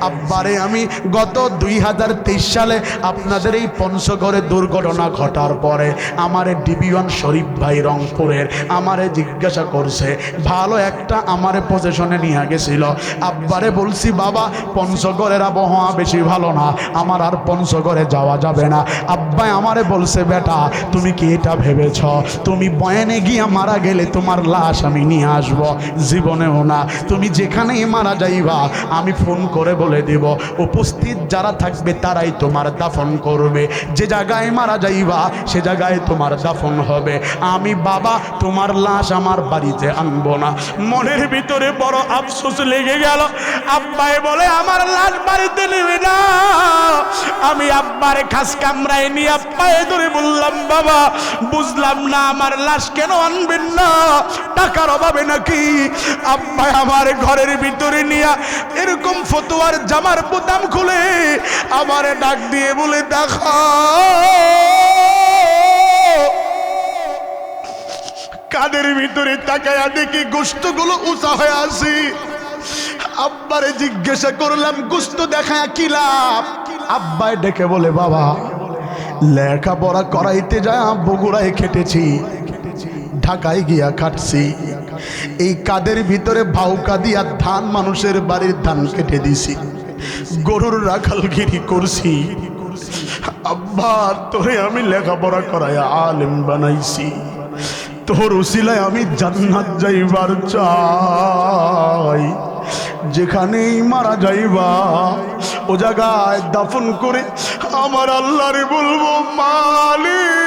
আব্বারে আমি গত 2023 সালে আপনাদের এই পঞ্চগড়ে দুর্ঘটনা ঘটার পরে আমারে ডিবি-1 শরীফ ভাই রংপুরের আমারে জিজ্ঞাসা করছে, ভালো একটা আমারে পজিশনে নিয়ে গেছিল। আব্বারে বলছি, বাবা পঞ্চগড়ের আবহাওয়া বেশি ভালো না, আমার আর পঞ্চগড়ে যাওয়া যাবে না। আব্বাই আমারে বলছে, বেটা তুমি কি এটা ভেবেছ তুমি বয়ানে গিয়া মারা গেলে তোমার লাশ আমি নিয়ে আসবো? জীবনেও না। তুমি যেখানেই মারা যাইবা আমি ফোন করে বলে দেব, উপস্থিত যারা থাকবে তারাই তোমার দাফন করবে, যে জায়গায় মারা যাইবা সে জায়গায় তোমার দাফন হবে। আমি বাবা তোমার লাশ আমার বাড়িতে আনবো না। মনের ভিতরে বড় আফসোস লেগে গেল। আব্বাই বলে, আমার লাশ বাড়িতে নেবে না। আমি আব্বারে খাস কামরায় নিয়ে পায়ে ধরে বললাম, বাবা বুঝলাম না আমার লাশ কেন আনবেন না, টাকার অভাবে নাকি? আব্বা আমার ঘরের ভিতরে নিয়ে এরকম ফতুয়ার জামার বোতাম খুলে আমারে ডাক দিয়ে বলে, দেখা কাদের ভিতরে তাকায়া দেখি গোশতগুলো উঁচা হয়ে আসি। আব্বারে জিজ্ঞাসা করলাম, গোশত দেখায় কি লাভ? আব্বাই ডেকে বলে, বাবা লেখাপড়া করাইতে যায় বগুড়ায় খেটেছি, ঢাকায় গিয়া খাটছি, এই কাদের ভিতরে ভাউকা দিয়া ধান মানুষের বাড়ির ধান কেটে দিছি, গরুর রাখালগিরি করছি। আব্বা তোরে আমি লেখাপড়া করাইয়া আলেম বানাইছি, তোর উসিলায় আমি জান্নাত যাইবার চাই, যেখানেই মারা যাইবা ও জায়গায় দাফন করে আমার আল্লাহরে বলবো, মালিক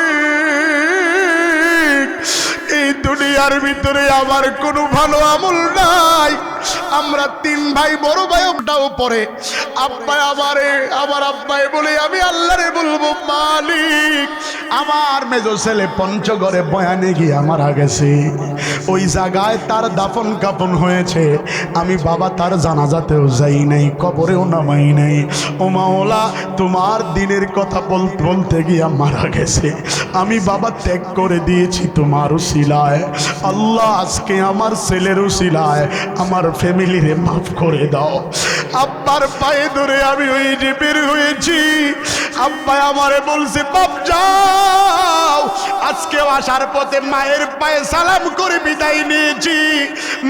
এই দুনিয়ার ভিতরে আমার কোনো ভালো আমল নাই। আমরা 3 ভাই, বড় ভাই ওটাও পরে। আব্বাই আমার আব্বাই বলে, আমি আল্লাহরে বলবো, মালিক আমার মেজো ছেলে পঞ্চগড়ে বয়ানে গিয়ে মারা গেছে। ওই জায়গায় তার দাফন কাফন হয়েছে, আমি বাবা তার জানাজাতেও যাই নাই, কবরেও নামাই নাই। ও মাওলা, তোমার দিনের কথা বলতে বলতে গিয়া মারা গেছে, আমি বাবা ত্যাগ করে দিয়েছি তোমার উসিলায়। আল্লাহ, আজকে আমার ছেলের উসিলায় আমার ফ্যামিলিরে মাফ করে দাও। আব্বার পায়ে ধরে আমি ওই যে বের হয়েছি। আব্বা আমারে বলছে, বাপ যাও। আজকে আসার পথে মায়ের পায়ে সালাম করে বিদায় নিয়েছি।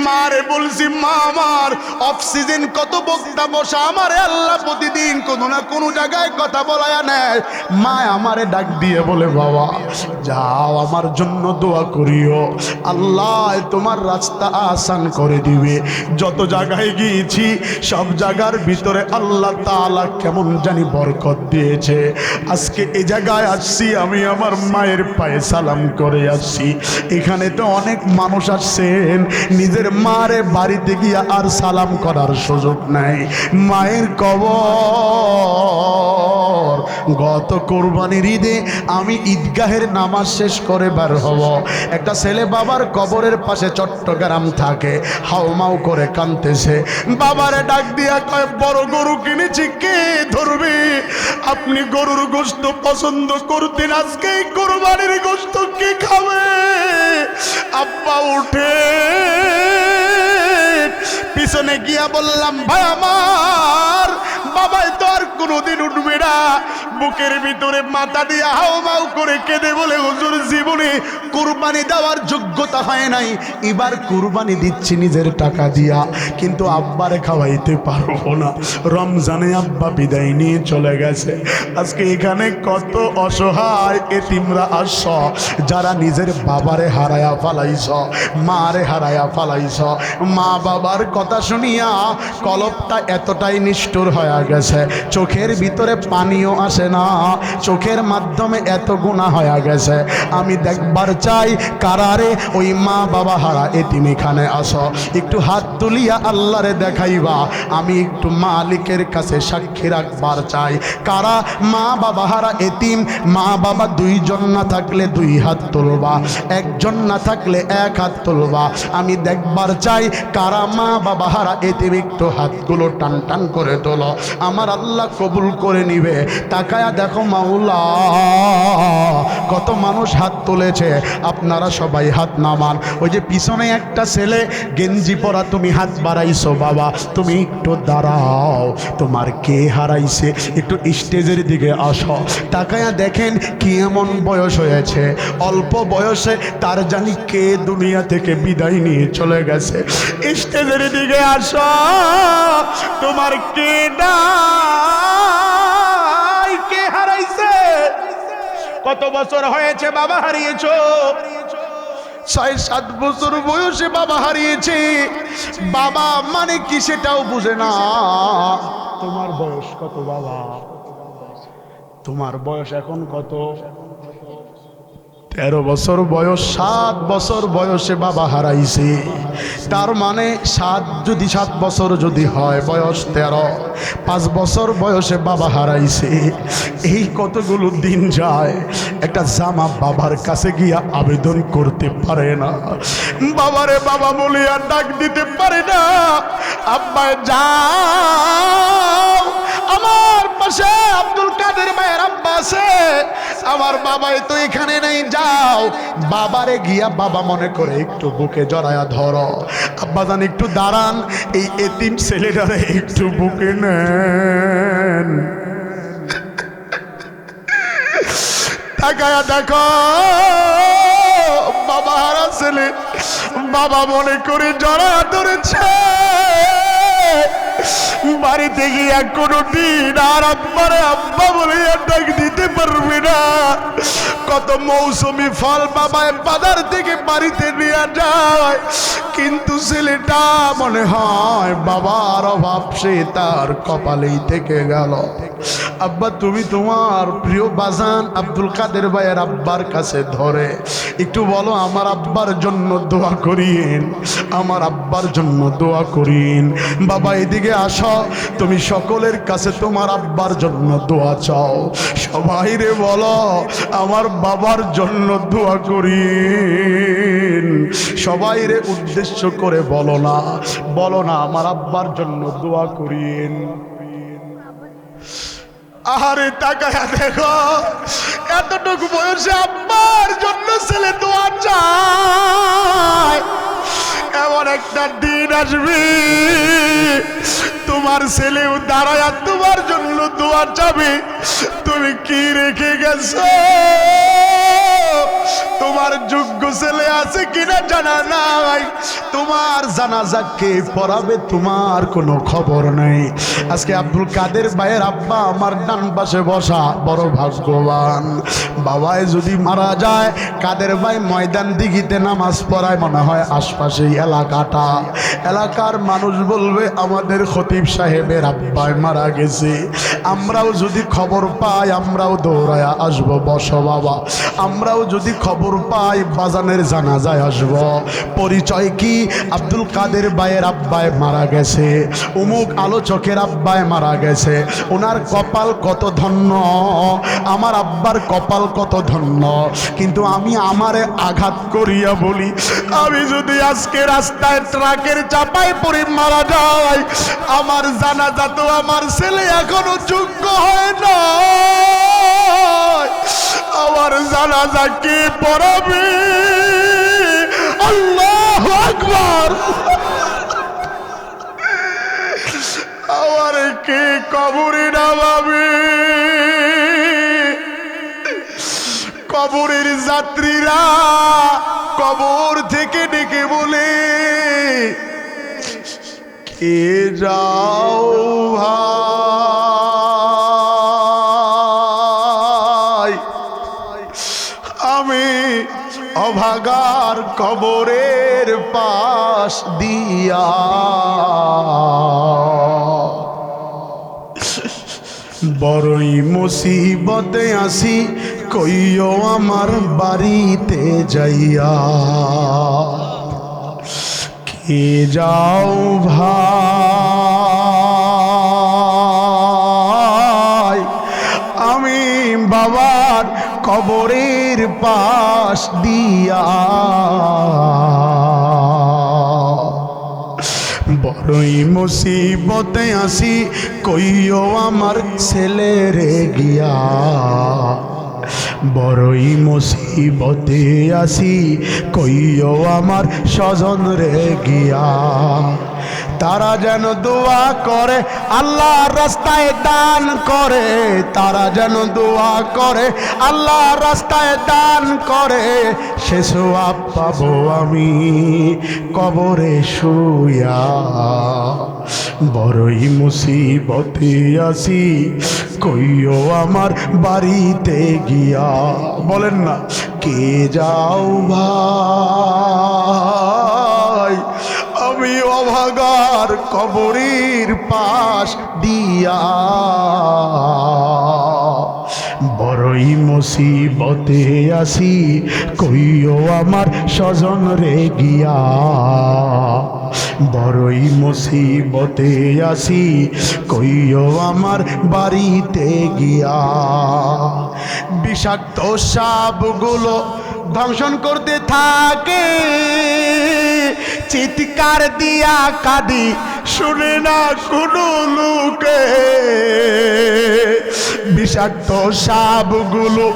মারে বলছি, মা আমার অক্সিজেন কত বক্তা বসা, আমারে আল্লাহ প্রতিদিন কোনো না কোনো জায়গায় কথা বলায়া নেয়। মা আমারে ডাক দিয়ে বলে, বাবা যাও, আমার জন্য দোয়া করিও, আল্লাহ তোমার রাস্তা আসান করে দিবে। যত জায়গায় গিয়েছি সব জায়গার ভিতরে আল্লাহ তাআলা কেমন জানি বরকত দিয়েছে। আজকে এই জায়গায় আসছি, আমি আমার মায়ের পায়ে সালাম করে আসছি। এখানে তো অনেক মানুষ আসছেন, নিজের মারে বাড়িতে গিয়ে আর সালাম করার সুযোগ নাই। মায়ের কবর গত কোরবানির ঈদে আমি ঈদগাহের নামাজ শেষ করে বের হব, একটা ছেলে বাবার কবরের পাশে চট্টগ্রাম থাকে, হাউমাউ করে কাঁদতেছে। বাবারে ডাক দিয়া কয়, বড় গরু কিনেছি, কে ধরবে? আপনি গরুর গোশত পছন্দ করতেন, আজকে এই কোরবানির গোশত কে খাবে? আব্বা উঠে পিছনে গিয়া বললাম, ভাই আমার বাবাই তো আর কোনোদিন উঠবে না। বুকের ভিতরে মাথা দিয়ে হাউমাউ করে কেঁদে বলে, হুজুর জীবনে কুরবানি দেওয়ার যোগ্যতা হয় নাই, এবার কুরবানি দিচ্ছি নিজের টাকা দিয়া, কিন্তু আব্বারে খাওয়াইতে পারবো না। রমজানে আব্বা বিদায় নিয়ে চলে গেছে। আজকে এখানে কত অসহায় এতিমরা আসছ, যারা নিজের বাবারে হারায়া ফালাইছ, মারে হারায়া ফালাইছ। মা বাবার কথা শুনিয়া কলবটা এতটাই নিষ্ঠুর হয়ে গেছে, চোখের ভিতরে পানিও আসে না, চোখের মাধ্যমে এত গুনাহ হয়ে গেছে। আমি দেখবার চাই কারারে ওই মা বাবা হারা এতিম এখানে আসো, একটু হাত তুলিয়া আল্লাহরে দেখাইবা। আমি একটু মালিকের কাছে সাক্ষী রাখবার চাই, কারা মা বাবা হারা এতিম। মা বাবা দুইজন না থাকলে দুই হাত তুলবা, একজন না থাকলে এক হাত তুলবা। আমি দেখবার চাই কারা মা বাবা হারা এতিম, একটু হাতগুলো টান টান করে তোলো, আমার আল্লাহ কবুল করে নিবে। তাকায়া দেখো মাওলা, কত মানুষ হাত তুলেছে, আপনারা সবাই হাত নামান। ওই যে পিছনে একটা ছেলে গেঞ্জি পরা, তুমি হাত বাড়াইছো, বাবা তুমি একটু দাঁড়াও, তোমার কে হারাইছে, একটু স্টেজের দিকে আসো। তাকায়া দেখেন কি এমন বয়স হয়েছে, অল্প বয়সে তার জানি কে দুনিয়া থেকে বিদায় নিয়ে চলে গেছে। স্টেজের দিকে আসো, তোমার কে নাই, কে হারাইছে? কত বছর হয়েছে বাবা হারিয়েছো? 6-7 বছর বয়সে বাবা হারিয়েছে। বাবা মানে কি সেটাও বুঝে না। তোমার বয়স কত বাবা? তোমার বয়স এখন কত? 13 বছর বয়স, 7 বছর বয়সে বাবা হারাইছে। তার মানে 7 বছর যদি হয়, বয়স 13, 5 বছর বয়সে বাবা হারাইছে। এই কতগুলো দিন যায়, একটা জামা বাবার কাছে গিয়া আবেদন করতে পারে না, বাবারে বাবা বলে আর ডাক দিতে পারে না। আব্বা যাও, আমার পাশে আব্দুল কাদের ভাইয়ের আব্বা আছে, আমার বাবাই তো এখানে নেই, যাও বাবারে গিয়া বাবা মনে করে একটু বুকে জড়ায়া ধরো। আব্বা জান একটু দাঁড়ান, এই এতিম ছেলেটারে একটু বুকে নেন। তাকায়া দেখো বাবা হারা ছেলে, বাবা মনে করে জড়ায়া ধরেছে। বাড়িতে গিয়ে কোনো দিন আর আব্বারে আব্বা বলে ডাক দিতে পারবে না। কত মৌসুমি ফল বাবায় বাজার থেকে বাড়িতে নিয়ে যায়, কিন্তু ছেলেটা মনে হয় বাবার অভাব সে তার কপালেই থেকে গেল। আব্বা তুমি তোমার প্রিয় বাজান আব্দুল কাদের ভাইয়ের আব্বার কাছে ধরে একটু বলো, আমার আব্বার জন্য দোয়া করিয়েন, আমার আব্বার জন্য দোয়া করিয়েন। বাবা এদিকে আসো, তুমি সকলের কাছে তোমার আব্বার জন্য দোয়া চাও। সবাই রে বলো, আমার বাবার জন্য দোয়া করিন। সবাই রে উদ্দেশ্য করে বলো না আমার আব্বার জন্য দোয়া করিন। আহারে তাকায়া দেখো, এতটুকু বয়সে আব্বার জন্য ছেলে দোয়া চায়। এমন একটা দিন আসবে তোমার ছেলেও দাঁড়ায়া তোমার জন্য দোয়া চাবে। তুমি কি রেখে গেছো? তোমার যোগ্য ছেলে আছে কিনা জানা নাই, তোমার জানাজা কে পড়াবে তোমার কোনো খবর নেই। আজকে আব্দুল কাদের ভাইয়ের আব্বা আমার ডান পাশে বসা, বড় ভাগ্যবান। বাবায় যদি মারা যায়, কাদের ভাই ময়দান দিঘিতে নামাজ পড়ায়, মনে হয় আশপাশে এলাকাটা, এলাকার মানুষ বলবে আমাদের খতিব সাহেবের আব্বায় মারা গেছে। আমরাও যদি খবর পাই আমরাও দৌড়ায় আসবো। বসো বাবা, আমরাও যদি খবর পাই বাজানের জানাজায় আসবো। পরিচয় কি? আব্দুল কাদের ভাইয়ের আব্বায় মারা গেছে, অমুক আলোচকের আব্বায় মারা গেছে। ওনার কপাল কত ধন্য, আমার আব্বার কপাল কত ধন্য। কিন্তু আমি আমারে আঘাত করিয়া বলি, আমি যদি আজকে রাস্তায় ট্রাকের চাপায় পড়ে মারা যাই, আমার জানাজা তো আমার ছেলে এখনো যোগ্য হয় না। আমার জানাজা কে পড়াবে? আল্লাহু আকবার। আমার কে কবরে নামাবে? কবরের যাত্রীরা কবর থেকে ডেকে বলে, কে যাও ভাই, আমি অভাগার কবরের পাশ দিয়া বড়ই মুসিবতে আসি, কইও আমার বাড়িতে যাইয়া। কে যাও ভাই, আমি বাবার কবরের পাশ দিয়া বড়ই মুসিবতে আসি, কইও আমার ছেলেরে গিয়া। বড়ই মুসিবতে আসি, কইও আমার স্বজন রে গিয়া। তারা যেন দোয়া করে আল্লাহর রাস্তায় দান করে, তারা যেন দোয়া করে আল্লাহর রাস্তায় দান করে। সে সওয়াব পাবো আমি কবরে শুইয়া। বড়ই মুসিবতে আসি, কইও আমার বাড়িতে গিয়া। বলেন না, কে যাও ভাই, আমি অভাগার কবরের পাশ দিয়া। বড়ই মুসিবতে আসি, কইও আমার স্বজন রে গিয়া। বড়ই মুসিবতে আসি, কইও আমার বাড়িতে গিয়া। বিষাক্ত সাপগুলো দংশন করতে থাকে, চিৎকার দিয়া কাঁদি শুনে না কোনো লোকে। বিষাক্ত সাপগুলো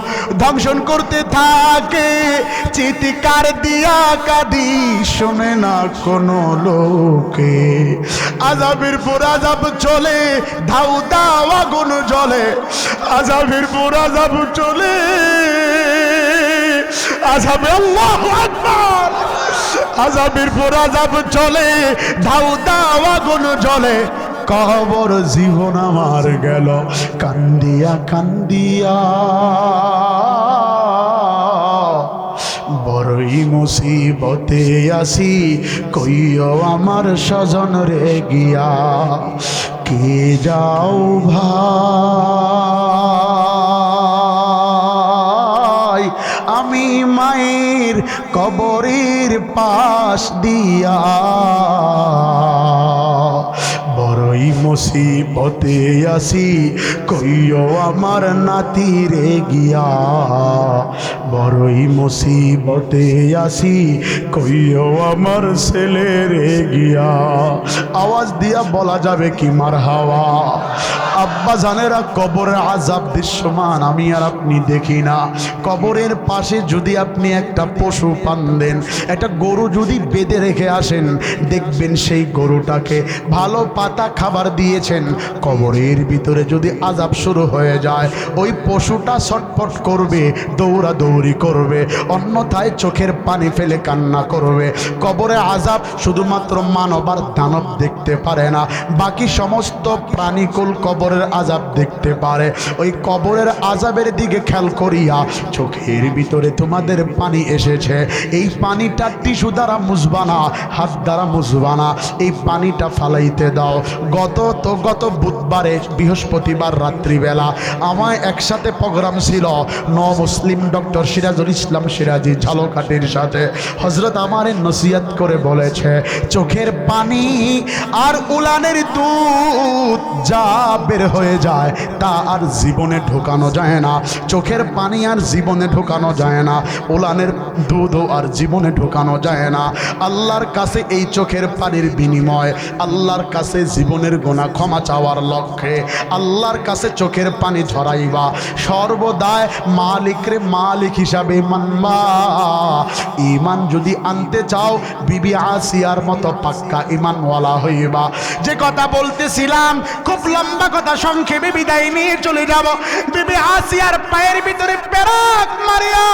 দংশন করতে থাকে, চিৎকার দিয়া কাঁদি শুনে না কোনো লোকে। আযাবের পর আযাব চলে, ধাউ দাও আগুন জ্বলে। আযাবের পর আযাব চলে, আযাবে আল্লাহু আকবার। আযাবের পর আযাব চলে, ধাউ দাও আগুন জ্বলে। কবর জীবন আমার গেল কান্দিয়া কান্দিয়া। বড়ই মুসিবতে আসি, কইও আমার স্বজন রে গিয়া। কে যাও ভাই, আমি মায়ের কবরের পাশ দিয়া। বড়ই মুসিবতে আসি কইও আমার নাতি রে গিয়া, বড়ই মুসিবতে আসি কইও আমার ছেলে রে গিয়া। আওয়াজ দিয়া বলা যাবে কি মারহাবা। আব্বা জানেরা, কবরের আযাব দৃশ্যমান আমি আর আপনি দেখি না। কবরের পাশে যদি আপনি একটা পশু পান দেন, একটা গরু যদি বেঁধে রেখে আসেন, দেখবেন সেই গরুটাকে ভালো পাতা খাবার দিয়েছেন। কবরের ভিতরে যদি আযাব শুরু হয়ে যায়, ওই পশুটা ছটফট করবে, দৌড়াদৌড়ি করবে, অন্যথায় চোখের পানি ফেলে কান্না করবে। কবরে আযাব শুধুমাত্র মানব আর দানব দেখতে পারে না, বাকি সমস্ত প্রাণীকুল কবরের আযাব দেখতে পারে। ওই কবরের আযাবের দিকে খেয়াল করিয়া চোখের ভিতরে তোমাদের পানি এসেছে, এই পানিটা টিস্যু দ্বারা মুছবা না, হাত দ্বারা মুছবা না, এই পানিটা ফালাইতে দাও। গত বুধবারে বৃহস্পতিবার রাত্রিবেলা আমায় একসাথে প্রোগ্রাম ছিল মুসলিম ডক্টর সিরাজুল ইসলাম সিরাজি ঝালকাঠির সাথে। হযরত আমারে নসিহত করে বলেছে, চোখের পানি আর উলানের দুধ যা বের হয়ে যায় তা আর জীবনে ঢোকানো যায় না। চোখের পানি আর জীবনে ঢোকানো যায় না, উলানের দুধও আর জীবনে ঢোকানো যায় না। আল্লাহর কাছে এই চোখের পানির বিনিময়, আল্লাহর কাছে জীবনের গুনাহ ক্ষমা চাওয়ার লক্ষ্যে আল্লাহর কাছে চোখের পানি ঝরাইবা। সর্বদাই মালিকরে মালিক হিসাবে মানবা। ঈমান যদি আনতে চাও, বিবি আসিয়ার মতো পাক্কা ঈমানওয়ালা হইবা। যে কথা বলতেছিলাম, খুব লম্বা কথা, সংক্ষেপে বিদায় নিয়ে চলে যাব। বিবি আসিয়ার পায়ের ভিতরে পেরাক মারিয়া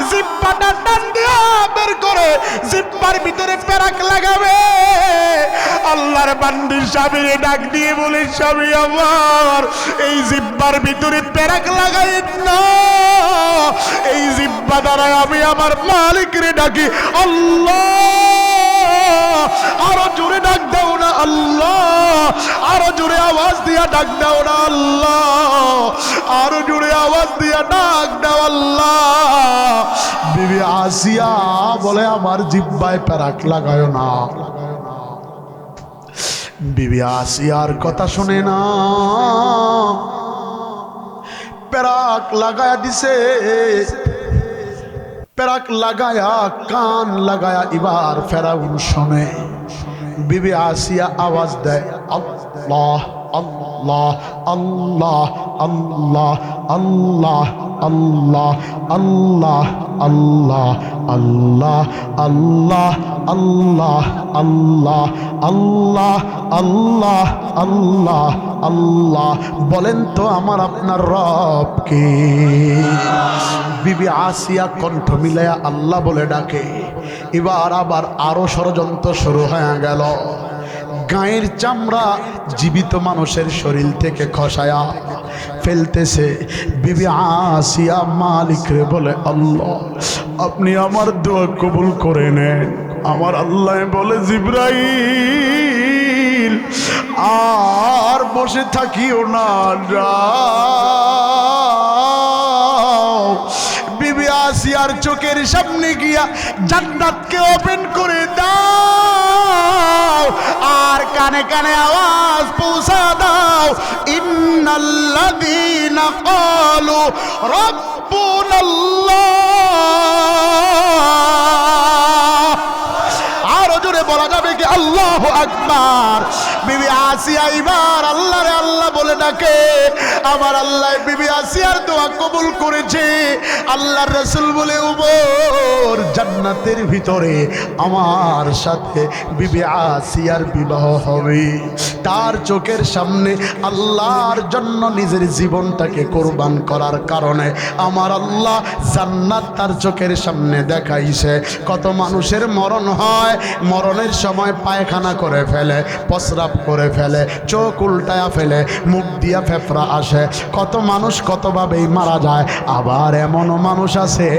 জিহ্বাটা টান দিয়া বের করে জিহ্বার ভিতরে পেরাক লাগাবে। আল্লাহর বান্দি স্বামীরে ডাক দিয়ে বলে, স্বামী আমার এই জিহ্বার ভিতরে পেরাক লাগাই না, এই জিহ্বা দ্বারা আমি আমার মালিকরে ডাকি আল্লাহ। আরো জোরে ডাক দাও না আল্লাহ, আরো জোরে আওয়াজ দিয়া ডাক দাও না আল্লাহ, আরো জোরে আওয়াজ দিয়া ডাক দাও আল্লাহ। বিবি আসিয়া বলে, আমার জিহ্বায় পেরাক লাগায় না। বিবি আসিয়ার কথা শুনে না, পেরাক লাগায়া দিছে। পেরাক লাগায়া কান লাগায়া এবার ফেরাউন শুনে। বিবি আসিয়া আওয়াজ দেয়, আল্লাহ আল্লাহ আল্লাহ আল্লাহ আল্লাহ আল্লাহ আল্লাহ আল্লাহ আল্লাহ আল্লাহ আল্লাহ আল্লাহ আল্লাহ আল্লাহ আল্লাহ আল্লাহ। বলেন তো আমার আপনার রব কে? বিবি আসিয়া কণ্ঠ মিলাইয়া আল্লাহ বলে ডাকে। এবার আবার আরো ষড়যন্ত্র শুরু হয়ে গেল। গায়ের চামড়া জীবিত মানুষের শরীর থেকে খসায়া ফেলতেছে। বিবি আসিয়া মালিকরে বলে, আল্লাহ আপনি আমার দোয়া কবুল করে নেন। আমার আল্লাহ বলে, জিবরাইল আর বসে থাকিও না, যাও। বিবি আসিয়ার চোখের সামনে গিয়া জান্নাতকে ওপেন করে দাও, আর কানে কানে আওয়াজ পৌঁছা দাও, ইন্নাল্লাযীনা ক্বালু রাব্বুনাল্লাহ। আরো জোরে বলা যাবে কি আল্লাহু আকবার। বিবি আসিয়া এবার আল্লাহরে আল্লাহ বলে ডাকে। আমার আল্লাহ বিবি আসিয়ার দোয়া কবুল করেছে। আল্লাহর রাসূল বলে, ওমর জান্নাতের ভিতরে আমার সাথে বিবি আসিয়ার বিবাহ হবে। তার চোখের সামনে আল্লাহর জন্য নিজের জীবনটাকে কোরবান করার কারণে আমার আল্লাহ জান্নাত তার চোখের সামনে দেখাইছে। কত মানুষের মরণ হয়, মরণের সময় পায়খানা করে ফেলে, প্রস্রাব করে ফেলে, চোখ উল্টায়া ফেলে, মুখ দিয়া ফেফড়া আসে। কত মানুষ কতভাবেই মারা যায়। আবার এমনও মানুষ আছে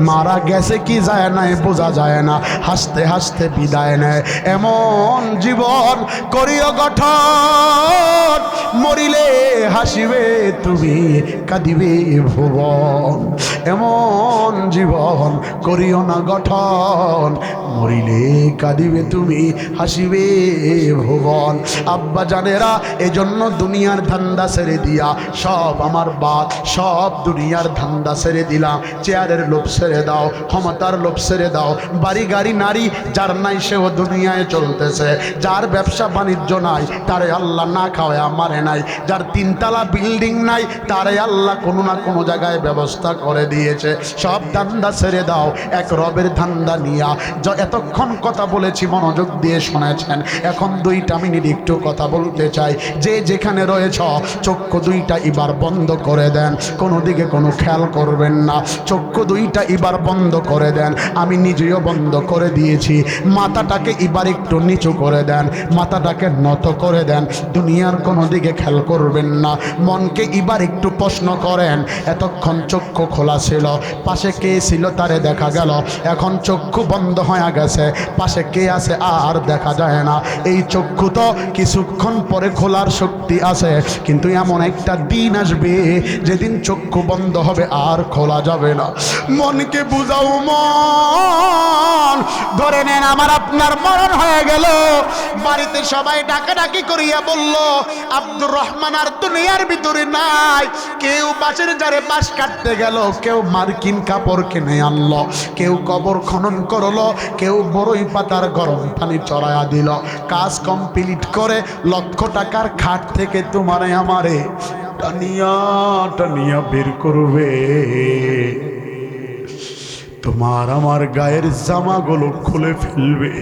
মারা গেছে কি যায় নাই বোঝা যায় না, হাসতে হাসতে বিদায় নেয়। এমন জীবন করিও গঠন, মরিলে হাসিবে তুমি, কাঁদিবে ভুবন। এমন জীবন করিও না গঠন, মরিলে কাঁদিবে তুমি, হাসিবে ভুবন। আব্বা জানেরা, এজন্য দুনিয়ার ধান্দা ছেড়ে দিয়া সব আমার বাদ, সব দুনিয়ার ধান্দা ছেড়ে দিলাম। চেয়ারের লোভ ছেড়ে দাও, ক্ষমতার লোভ ছেড়ে দাও। বাড়ি গাড়ি নারী যার নাই সেও দুনিয়ায় চলতেছে। যার ব্যবসা বাণিজ্য নাই তারে আল্লাহ না খাওয়ায় আমারে নাই। যার তিনতলা বিল্ডিং নাই তারে আল্লাহ কোনো না কোনো জায়গায় ব্যবস্থা করে দিয়েছে। সব ধান্দা ছেড়ে দাও, এক রবের ধান্দা নিয়া। এতক্ষণ কথা বলেছি, মনোযোগ দিয়ে শুনেছেন। এখন 2 মিনিট একটু কথা বলতে চাই। যে যেখানে রয়েছ চক্ষু 2টা এবার বন্ধ করে দেন, কোনো দিকে কোনো খেয়াল করবেন না। চক্ষু 2টা এবার বন্ধ করে দেন, আমি নিজেও বন্ধ করে দিয়েছি। মাথাটাকে এবার একটু নিচু করে দেন, মাথাটাকে নত করে দেন, দুনিয়ার কোনো দিকে খেয়াল করবেন না। মনকে এবার একটু প্রশ্ন করেন, এতক্ষণ চক্ষু খোলা ছিল, পাশে কে ছিল তারে দেখা গেল, এখন চক্ষু বন্ধ হয়ে গেছে, পাশে কে আছে আর দেখা যায় না। এই চক্ষু তো কিছুক্ষণ পরে খোলার শক্তি আছে, কিন্তু এমন একটা দিন আসবে যেদিন চক্ষু বন্ধ হবে আর খোলা যাবে না। মনকে বুঝাও, মন ধরে নেন আমার আপনার মরণ হয়ে গেল। বাড়িতে সবাই ডাকাডাকি করিয়া বলল আব্দুর রহমান আর দুনিয়ার ভিতরে নাই। কেউ বাঁশের জারে বাঁশ কাটতে গেল, কেউ মার্কিন কাপড় কিনে আনলো, কেউ কবর খনন করলো, কেউ বড়ই পাতার গরম পানি চড়াইয়া দিল। কাজ কমপ্লিট করে লক্ষ টাকার খাট থেকে তোমারে আমারে টানিয়া টানিয়া বের করবে। তোমার আমার গায়ের জামাগুলো খুলে ফেলবে।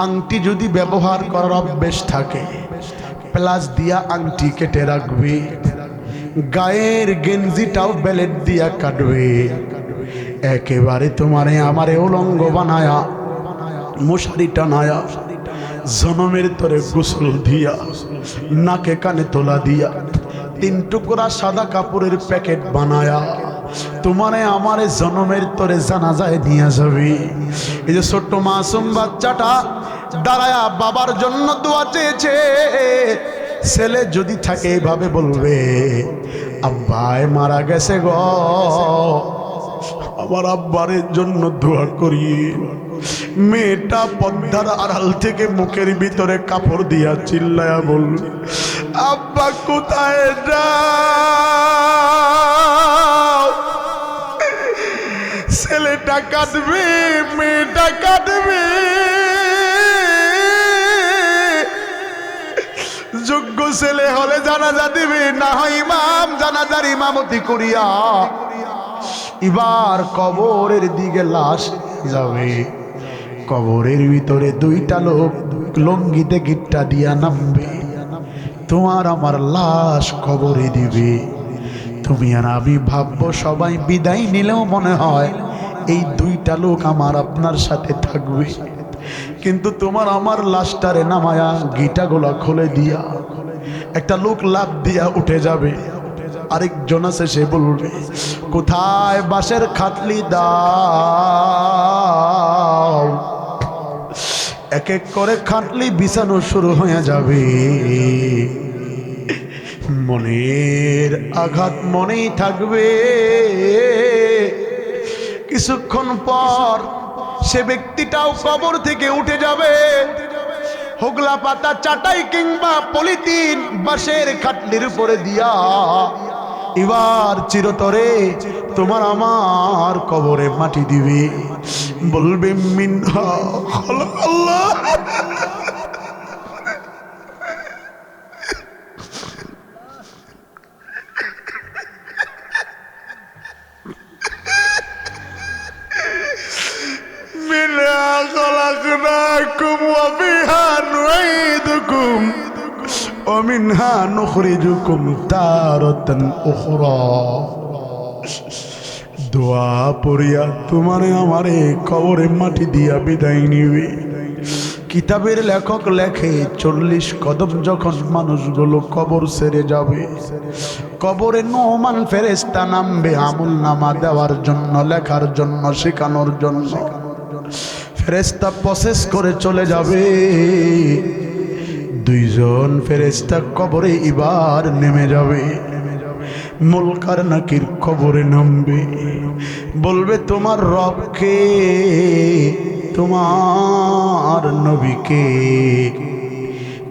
আংটি যদি ব্যবহার করার অভ্যেস থাকে, প্লাস দিয়া আংটি কেটে রাখবে। গায়ের গেঞ্জিটাও ব্যালেট দিয়া কাটবে। একেবারে তোমারে আমারে উলঙ্গ বানায়া, মশারি টানায়া, জনমের তরে গোসল দিয়া, নাকে কানে তোলা দিয়া, 3 টুকরা সাদা কাপড়ের প্যাকেট বানায়া তোমারে আমারে জনমের তরে জানাজায় নিয়ে যাবে। এই যে ছোট্ট মাসুম বাচ্চাটা দাঁড়ায়া বাবার জন্য দোয়া চেয়েছে, ছেলে যদি থাকে এইভাবে বলবে, আব্বাই মারা গেছে গো, আমার আব্বারের জন্য দোয়া করি। মেয়েটা পর্দার আড়াল থেকে মুখের ভিতরে কাপড় দিয়া চিল্লায়া বলবে, আব্বা কোথায় যাও? ছেলেটা কাঁদবে, মেয়েটা কাঁদবে। যোগ্য ছেলে হলে জানাজা দিবে, না হয় ইমাম জানাজার ইমামতি করিয়া এবার কবরের দিকে লাশ যাবে। কবরের ভিতরে 2টা লোক লঙ্গিতে গিট্টা দিয়া নামবে, তোমার আমার লাশ কবরে দিবে। তুমি আর আমি ভাববো সবাই বিদায় নিলেও মনে হয় এই 2টা লোক আমার আপনার সাথে থাকবে, কিন্তু তোমার আমার লাশটারে নামায়া গিটাগুলা খুলে দিয়া একটা লোক লাফ দিয়া উঠে যাবে। আরেকজন আছে, সে বলবে, কোথায় বাঁশের খাটলি দাও। এক এক করে খাটলি বিছানো শুরু হয়ে যাবে। মনের আঘাত মনেই থাকবে। কিছুক্ষণ পর সে ব্যক্তিটাও কবর থেকে উঠে যাবে। হোগলা পাতা চাটাই কিংবা পলিথিন বাঁশের খাটলির উপরে দিয়া এবার চিরতরে তোমার আমার কবরে মাটি দিবে। বলবে, মিনহা খালাকাল্লাহ, মিনহা খালাকনাকুম ওয়া ফিহা নুঈদুকুম ওয়া মিনহা নুখরিজুকুম তারাতান উখরা। দোয়া পড়িয়া তোমারে আমারে কবরে মাটি দিয়া বিদায় নিবে। কিতাবের লেখক লেখে 40 কদম যখন মানুষগুলো কবর ছেড়ে যাবে, কবরে নোমান ফেরেশতা নামবে আমল নামা দেওয়ার জন্য, লেখার জন্য, শেখানোর জন্য। ফেরেশতা প্রসেস করে চলে যাবে। 2 জন ফেরেশতা কবরে এবার নেমে যাবে। মুলকার নাকির কবরে নামবে, বলবে, তোমার রবকে তোমার নবীকে,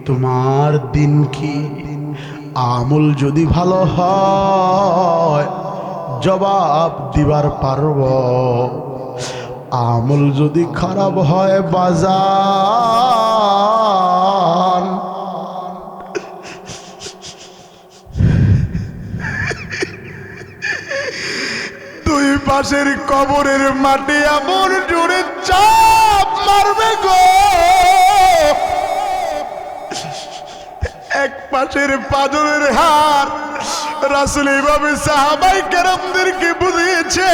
তোমার দিন কি? আমল যদি ভালো হয় জবাব দিবার পারব, আমল যদি খারাপ হয় বাজান দুই পাশের কবরের মাটি এমন জোরে চাপ মারবে গো, এক পাশের পাজরের হার রাসূল এইভাবে সাহাবাই কেরামদেরকে বুঝিয়েছে,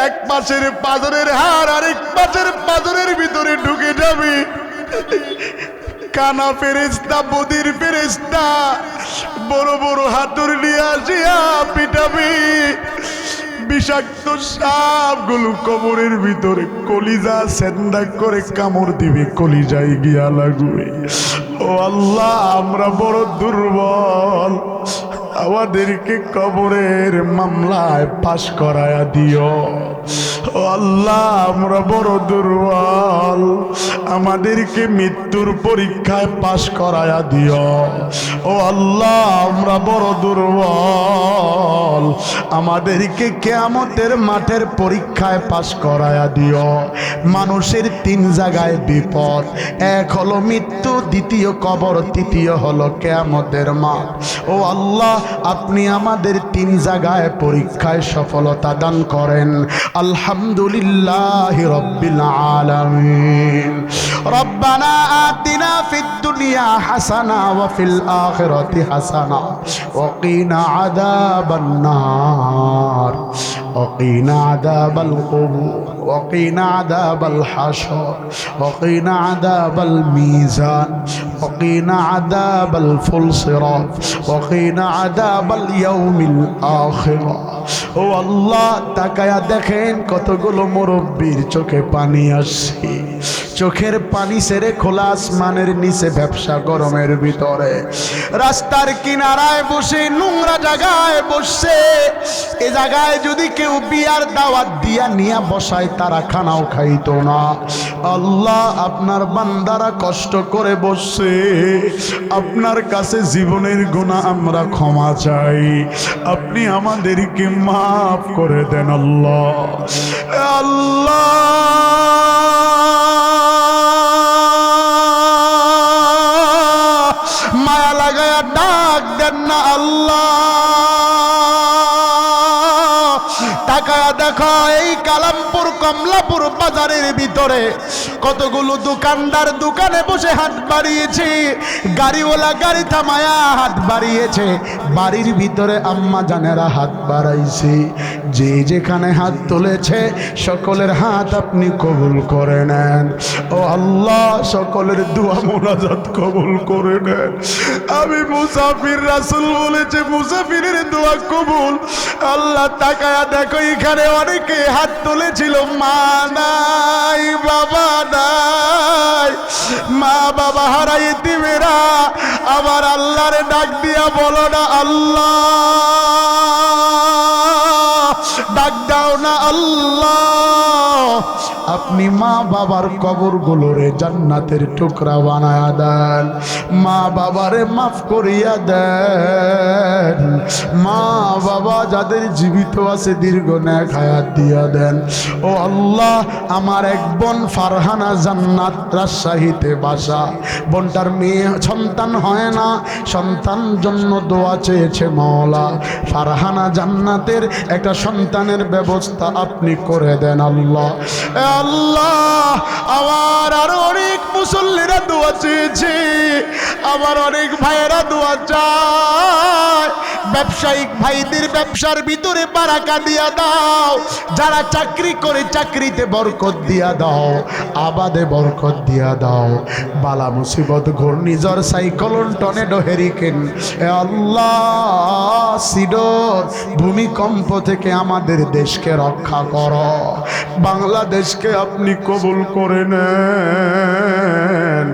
এক পাশের পাজরের হার আরেক পাশের পাজরের ভিতরে ঢুকে যাবে, কানা ফেরেশতা বদির ফেরেশতা বড় বড় হাতুড় নিয়ে আসিয়া পিটাবি, বিষাক্ত সাপগুলো কবরের ভিতরে কলিজা সেন্দা করে কামড় দিবে, কলিজায় গিয়া লাগবে। ও আল্লাহ, আমরা বড় দুর্বল, আমাদেরকে কবরের মামলায় পাশ করায়া দিও। ও আল্লাহ, আমরা বড় দুর্বল, আমাদেরকে মৃত্যুর পরীক্ষায় পাশ করায়া দিও। ও আল্লাহ, আমরা বড় দুর্বল, আমাদেরকে কিয়ামতের মাঠের পরীক্ষায় পাশ করায়া দিও। মানুষের তিন জায়গায় বিপদ, এক হলো মৃত্যু, দ্বিতীয় কবর, তৃতীয় হলো কিয়ামতের মাঠ। ও আল্লাহ, আপনি আমাদের তিন জায়গায় পরীক্ষায় সফলতা দান করেন। আলহামদুলিল্লাহি রাব্বিল আলামিন। রব্বানা আতিনা ফিদ দুনিয়া হাসানা ওয়া ফিল আখিরাতি হাসানা ওয়া কিনা আযাবান নার ওয়া কিনা আযাবাল কুবুর ওয়া কিনা আযাবাল হাশর ওয়া কিনা আযাবাল মিজান ওয়া কিনা আযাবাল ফুলসিরাত ওয়া কিনা আযাবাল ইয়াউমিল আখিরা। ও আল্লাহ, তাকায়া দেখেন কতগুলো মুরব্বির চোখে পানি আসছে, চোখের পানি ছেড়ে খোলা আসমানের নিচে ব্যবসা গরমের ভিতরে রাস্তার কিনারায় বসে নোংরা জায়গায় বসছে। এ জায়গায় যদি কেউ বিয়ার দাওয়াত দিয়া নিয়া বসায় তারা খানাও খাইতো না। আল্লাহ, আপনার বান্দারা কষ্ট করে বসছে, আপনার কাছে জীবনের গুনাহ আমরা ক্ষমা চাই, আপনি আমাদেরকে মাফ করে দেন। আল্লাহ আল্লাহ মায়া লাগায়া ডাক দেন না আল্লাহ। তাকায়া দেখো এই কালামপুর কমলাপুর বাজারের ভিতরে কতগুলো দোকানদার দোকানে বসে হাত বাড়িয়েছে, গাড়িওয়ালা গাড়ি থামায়া হাত বাড়িয়েছে, বাড়ির ভিতরে আম্মা জানেরা হাত বাড়াইছে। যে যেখানে হাত তুলেছে সকলের হাত আপনি কবুল করে নেন। ও আল্লাহ, সকলের দোয়া মোনাজাত কবুল করে নেন। আমি মুসাফির, রাসূল বলেছে মুসাফিরের দোয়া কবুল। আল্লাহ, তাকায়া দেখো এখানে অনেকে হাত তুলেছিল, মা নাই বাবা নাই, মা বাবা হারা ইতিমেরা, আবার আল্লাহরে ডাক দিয়া বলো না আল্লাহ, ডাক দাও না আল্লাহ। আপনি মা বাবার কবরগুলোরে জান্নাতের টুকরা বানায়া দেন, মা বাবারে মাফ করিয়া দেন, মা বাবা যাদের জীবিত আছে দীর্ঘ নেক হায়াত দিয়া দেন। ও আল্লাহ, আমার এক বোন ফারহানা জান্নাত রাজশাহীতে বাসা, বোনটার মেয়ে সন্তান হয় না, সন্তান জন্য দোয়া চেয়েছে মাওলা, ফারহানা জান্নাতের একটা সন্তানের ব্যবস্থা আপনি করে দেন। আল্লাহ আল্লাহ, আমার আরো অনেক মুসল্লিরা দোয়া চেয়েছে, আমার অনেক ভাইয়েরা দোয়া চায়। ব্যবসায়িক ভাইদের ব্যবসার ভিতরে বারাকা দিয়া দাও, যারা চাকরি করে চাকরিতে বরকত দিয়া দাও, আবাদে বরকত দিয়া দাও। বালা মুসিবত, ঘূর্ণিঝড়, সাইক্লোন, টর্নেডো, হেরিকেন, আল্লাহ সিডর, ভূমিকম্প থেকে আমাদের দেশকে রক্ষা করো। বাংলাদেশকে আপনি কবুল করে নেন।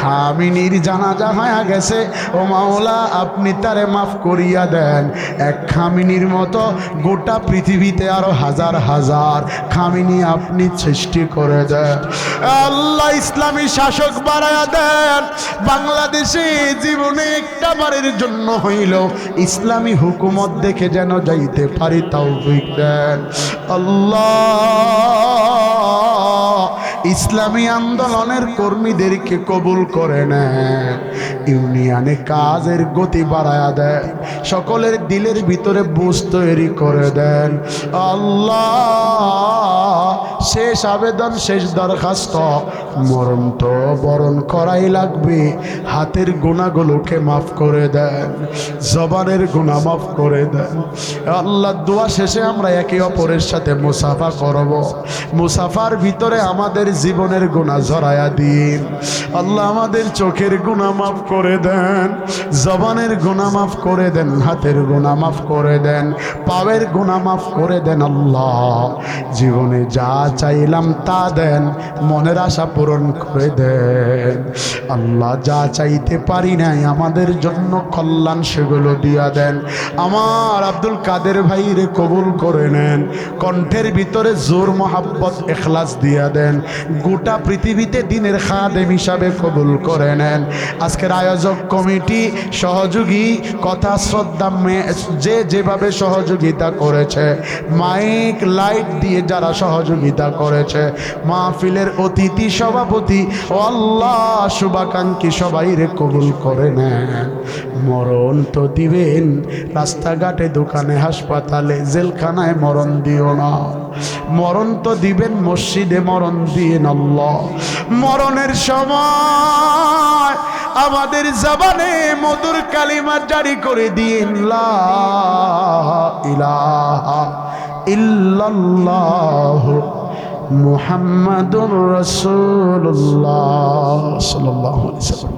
খামিনীর জানাজা হয়ে গেছে, ও মাওলা আপনি তারে মাফ করিয়া দেন। এক খামিনীর মতো গোটা পৃথিবীতে আরো হাজার হাজার খামিনী আপনি সৃষ্টি করে দেন। আল্লাহ ইসলামী শাসক বাড়ায়া দেন। বাংলাদেশে জীবনে একটা বারের জন্য হইল ইসলামী হুকুমত দেখে যেন যাইতে পারি তৌফিক দেন আল্লাহ। ইসলামী আন্দোলনের কর্মীদেরকে কবুল করে নেন, ইউনিয়নে কাজের গতি বাড়ায়া দেন, সকলের দিলের ভিতরে বুঝ তৈরি করে দেন আল্লাহ। শেষ আবেদন, শেষ দরখাস্ত, মরণ তো বরণ করাই লাগবে, হাতের গুনাহগুলোকে মাফ করে দেন, জবানের গুনাহ মাফ করে দেন আল্লাহ। দোয়া শেষে আমরা একে অপরের সাথে মুসাফা করব, মুসাফার ভিতরে আমাদের জীবনের গুনাহ জড়ায়া দিন আল্লাহ। আমাদের চোখের গুনাহ মাফ করে দেন, জবানের গুনাহ মাফ করে দেন, হাতের গুনাহ মাফ করে দেন, পায়ের গুনাহ মাফ করে দেন আল্লাহ। জীবনে যা চাইলাম তা দেন, মনের আশা পূরণ করে দেন আল্লাহ। যা চাইতে পারি নাই আমাদের জন্য কল্যাণ সেগুলো দিয়া দেন। আমার আব্দুল কাদের ভাইরে কবুল করে নেন, কণ্ঠের ভিতরে জোর মোহাব্বত ইখলাস দিয়া দেন, গোটা পৃথিবীতে দিনের খাদেম হিসাবে কবুল করে নেন। আজকের আয়োজক কমিটি, সহযোগী, কথা শ্রদ্ধা যে যেভাবে সহযোগিতা করেছে, মাইক লাইট দিয়ে যারা সহযোগিতা করেছে, মাহফিলের অতিথি সভাপতি ও আল্লাহ শুভাকাঙ্ক্ষী সবাই রে কবুল করে নেন। মরণ তো দিবেন, রাস্তাঘাটে, দোকানে, হাসপাতালে, জেলখানায় মরণ দিও না। মরণ তো দিবেন, মসজিদে মরণ দিয়েন আল্লাহ। মরণের সময় আমাদের জবানে মধুর কালিমা জারি করে দিন, লা ইলাহা ইল্লাল্লাহ মুহাম্মাদুর রাসূলুল্লাহ সাল্লাল্লাহু আলাইহি ওয়াসাল্লাম।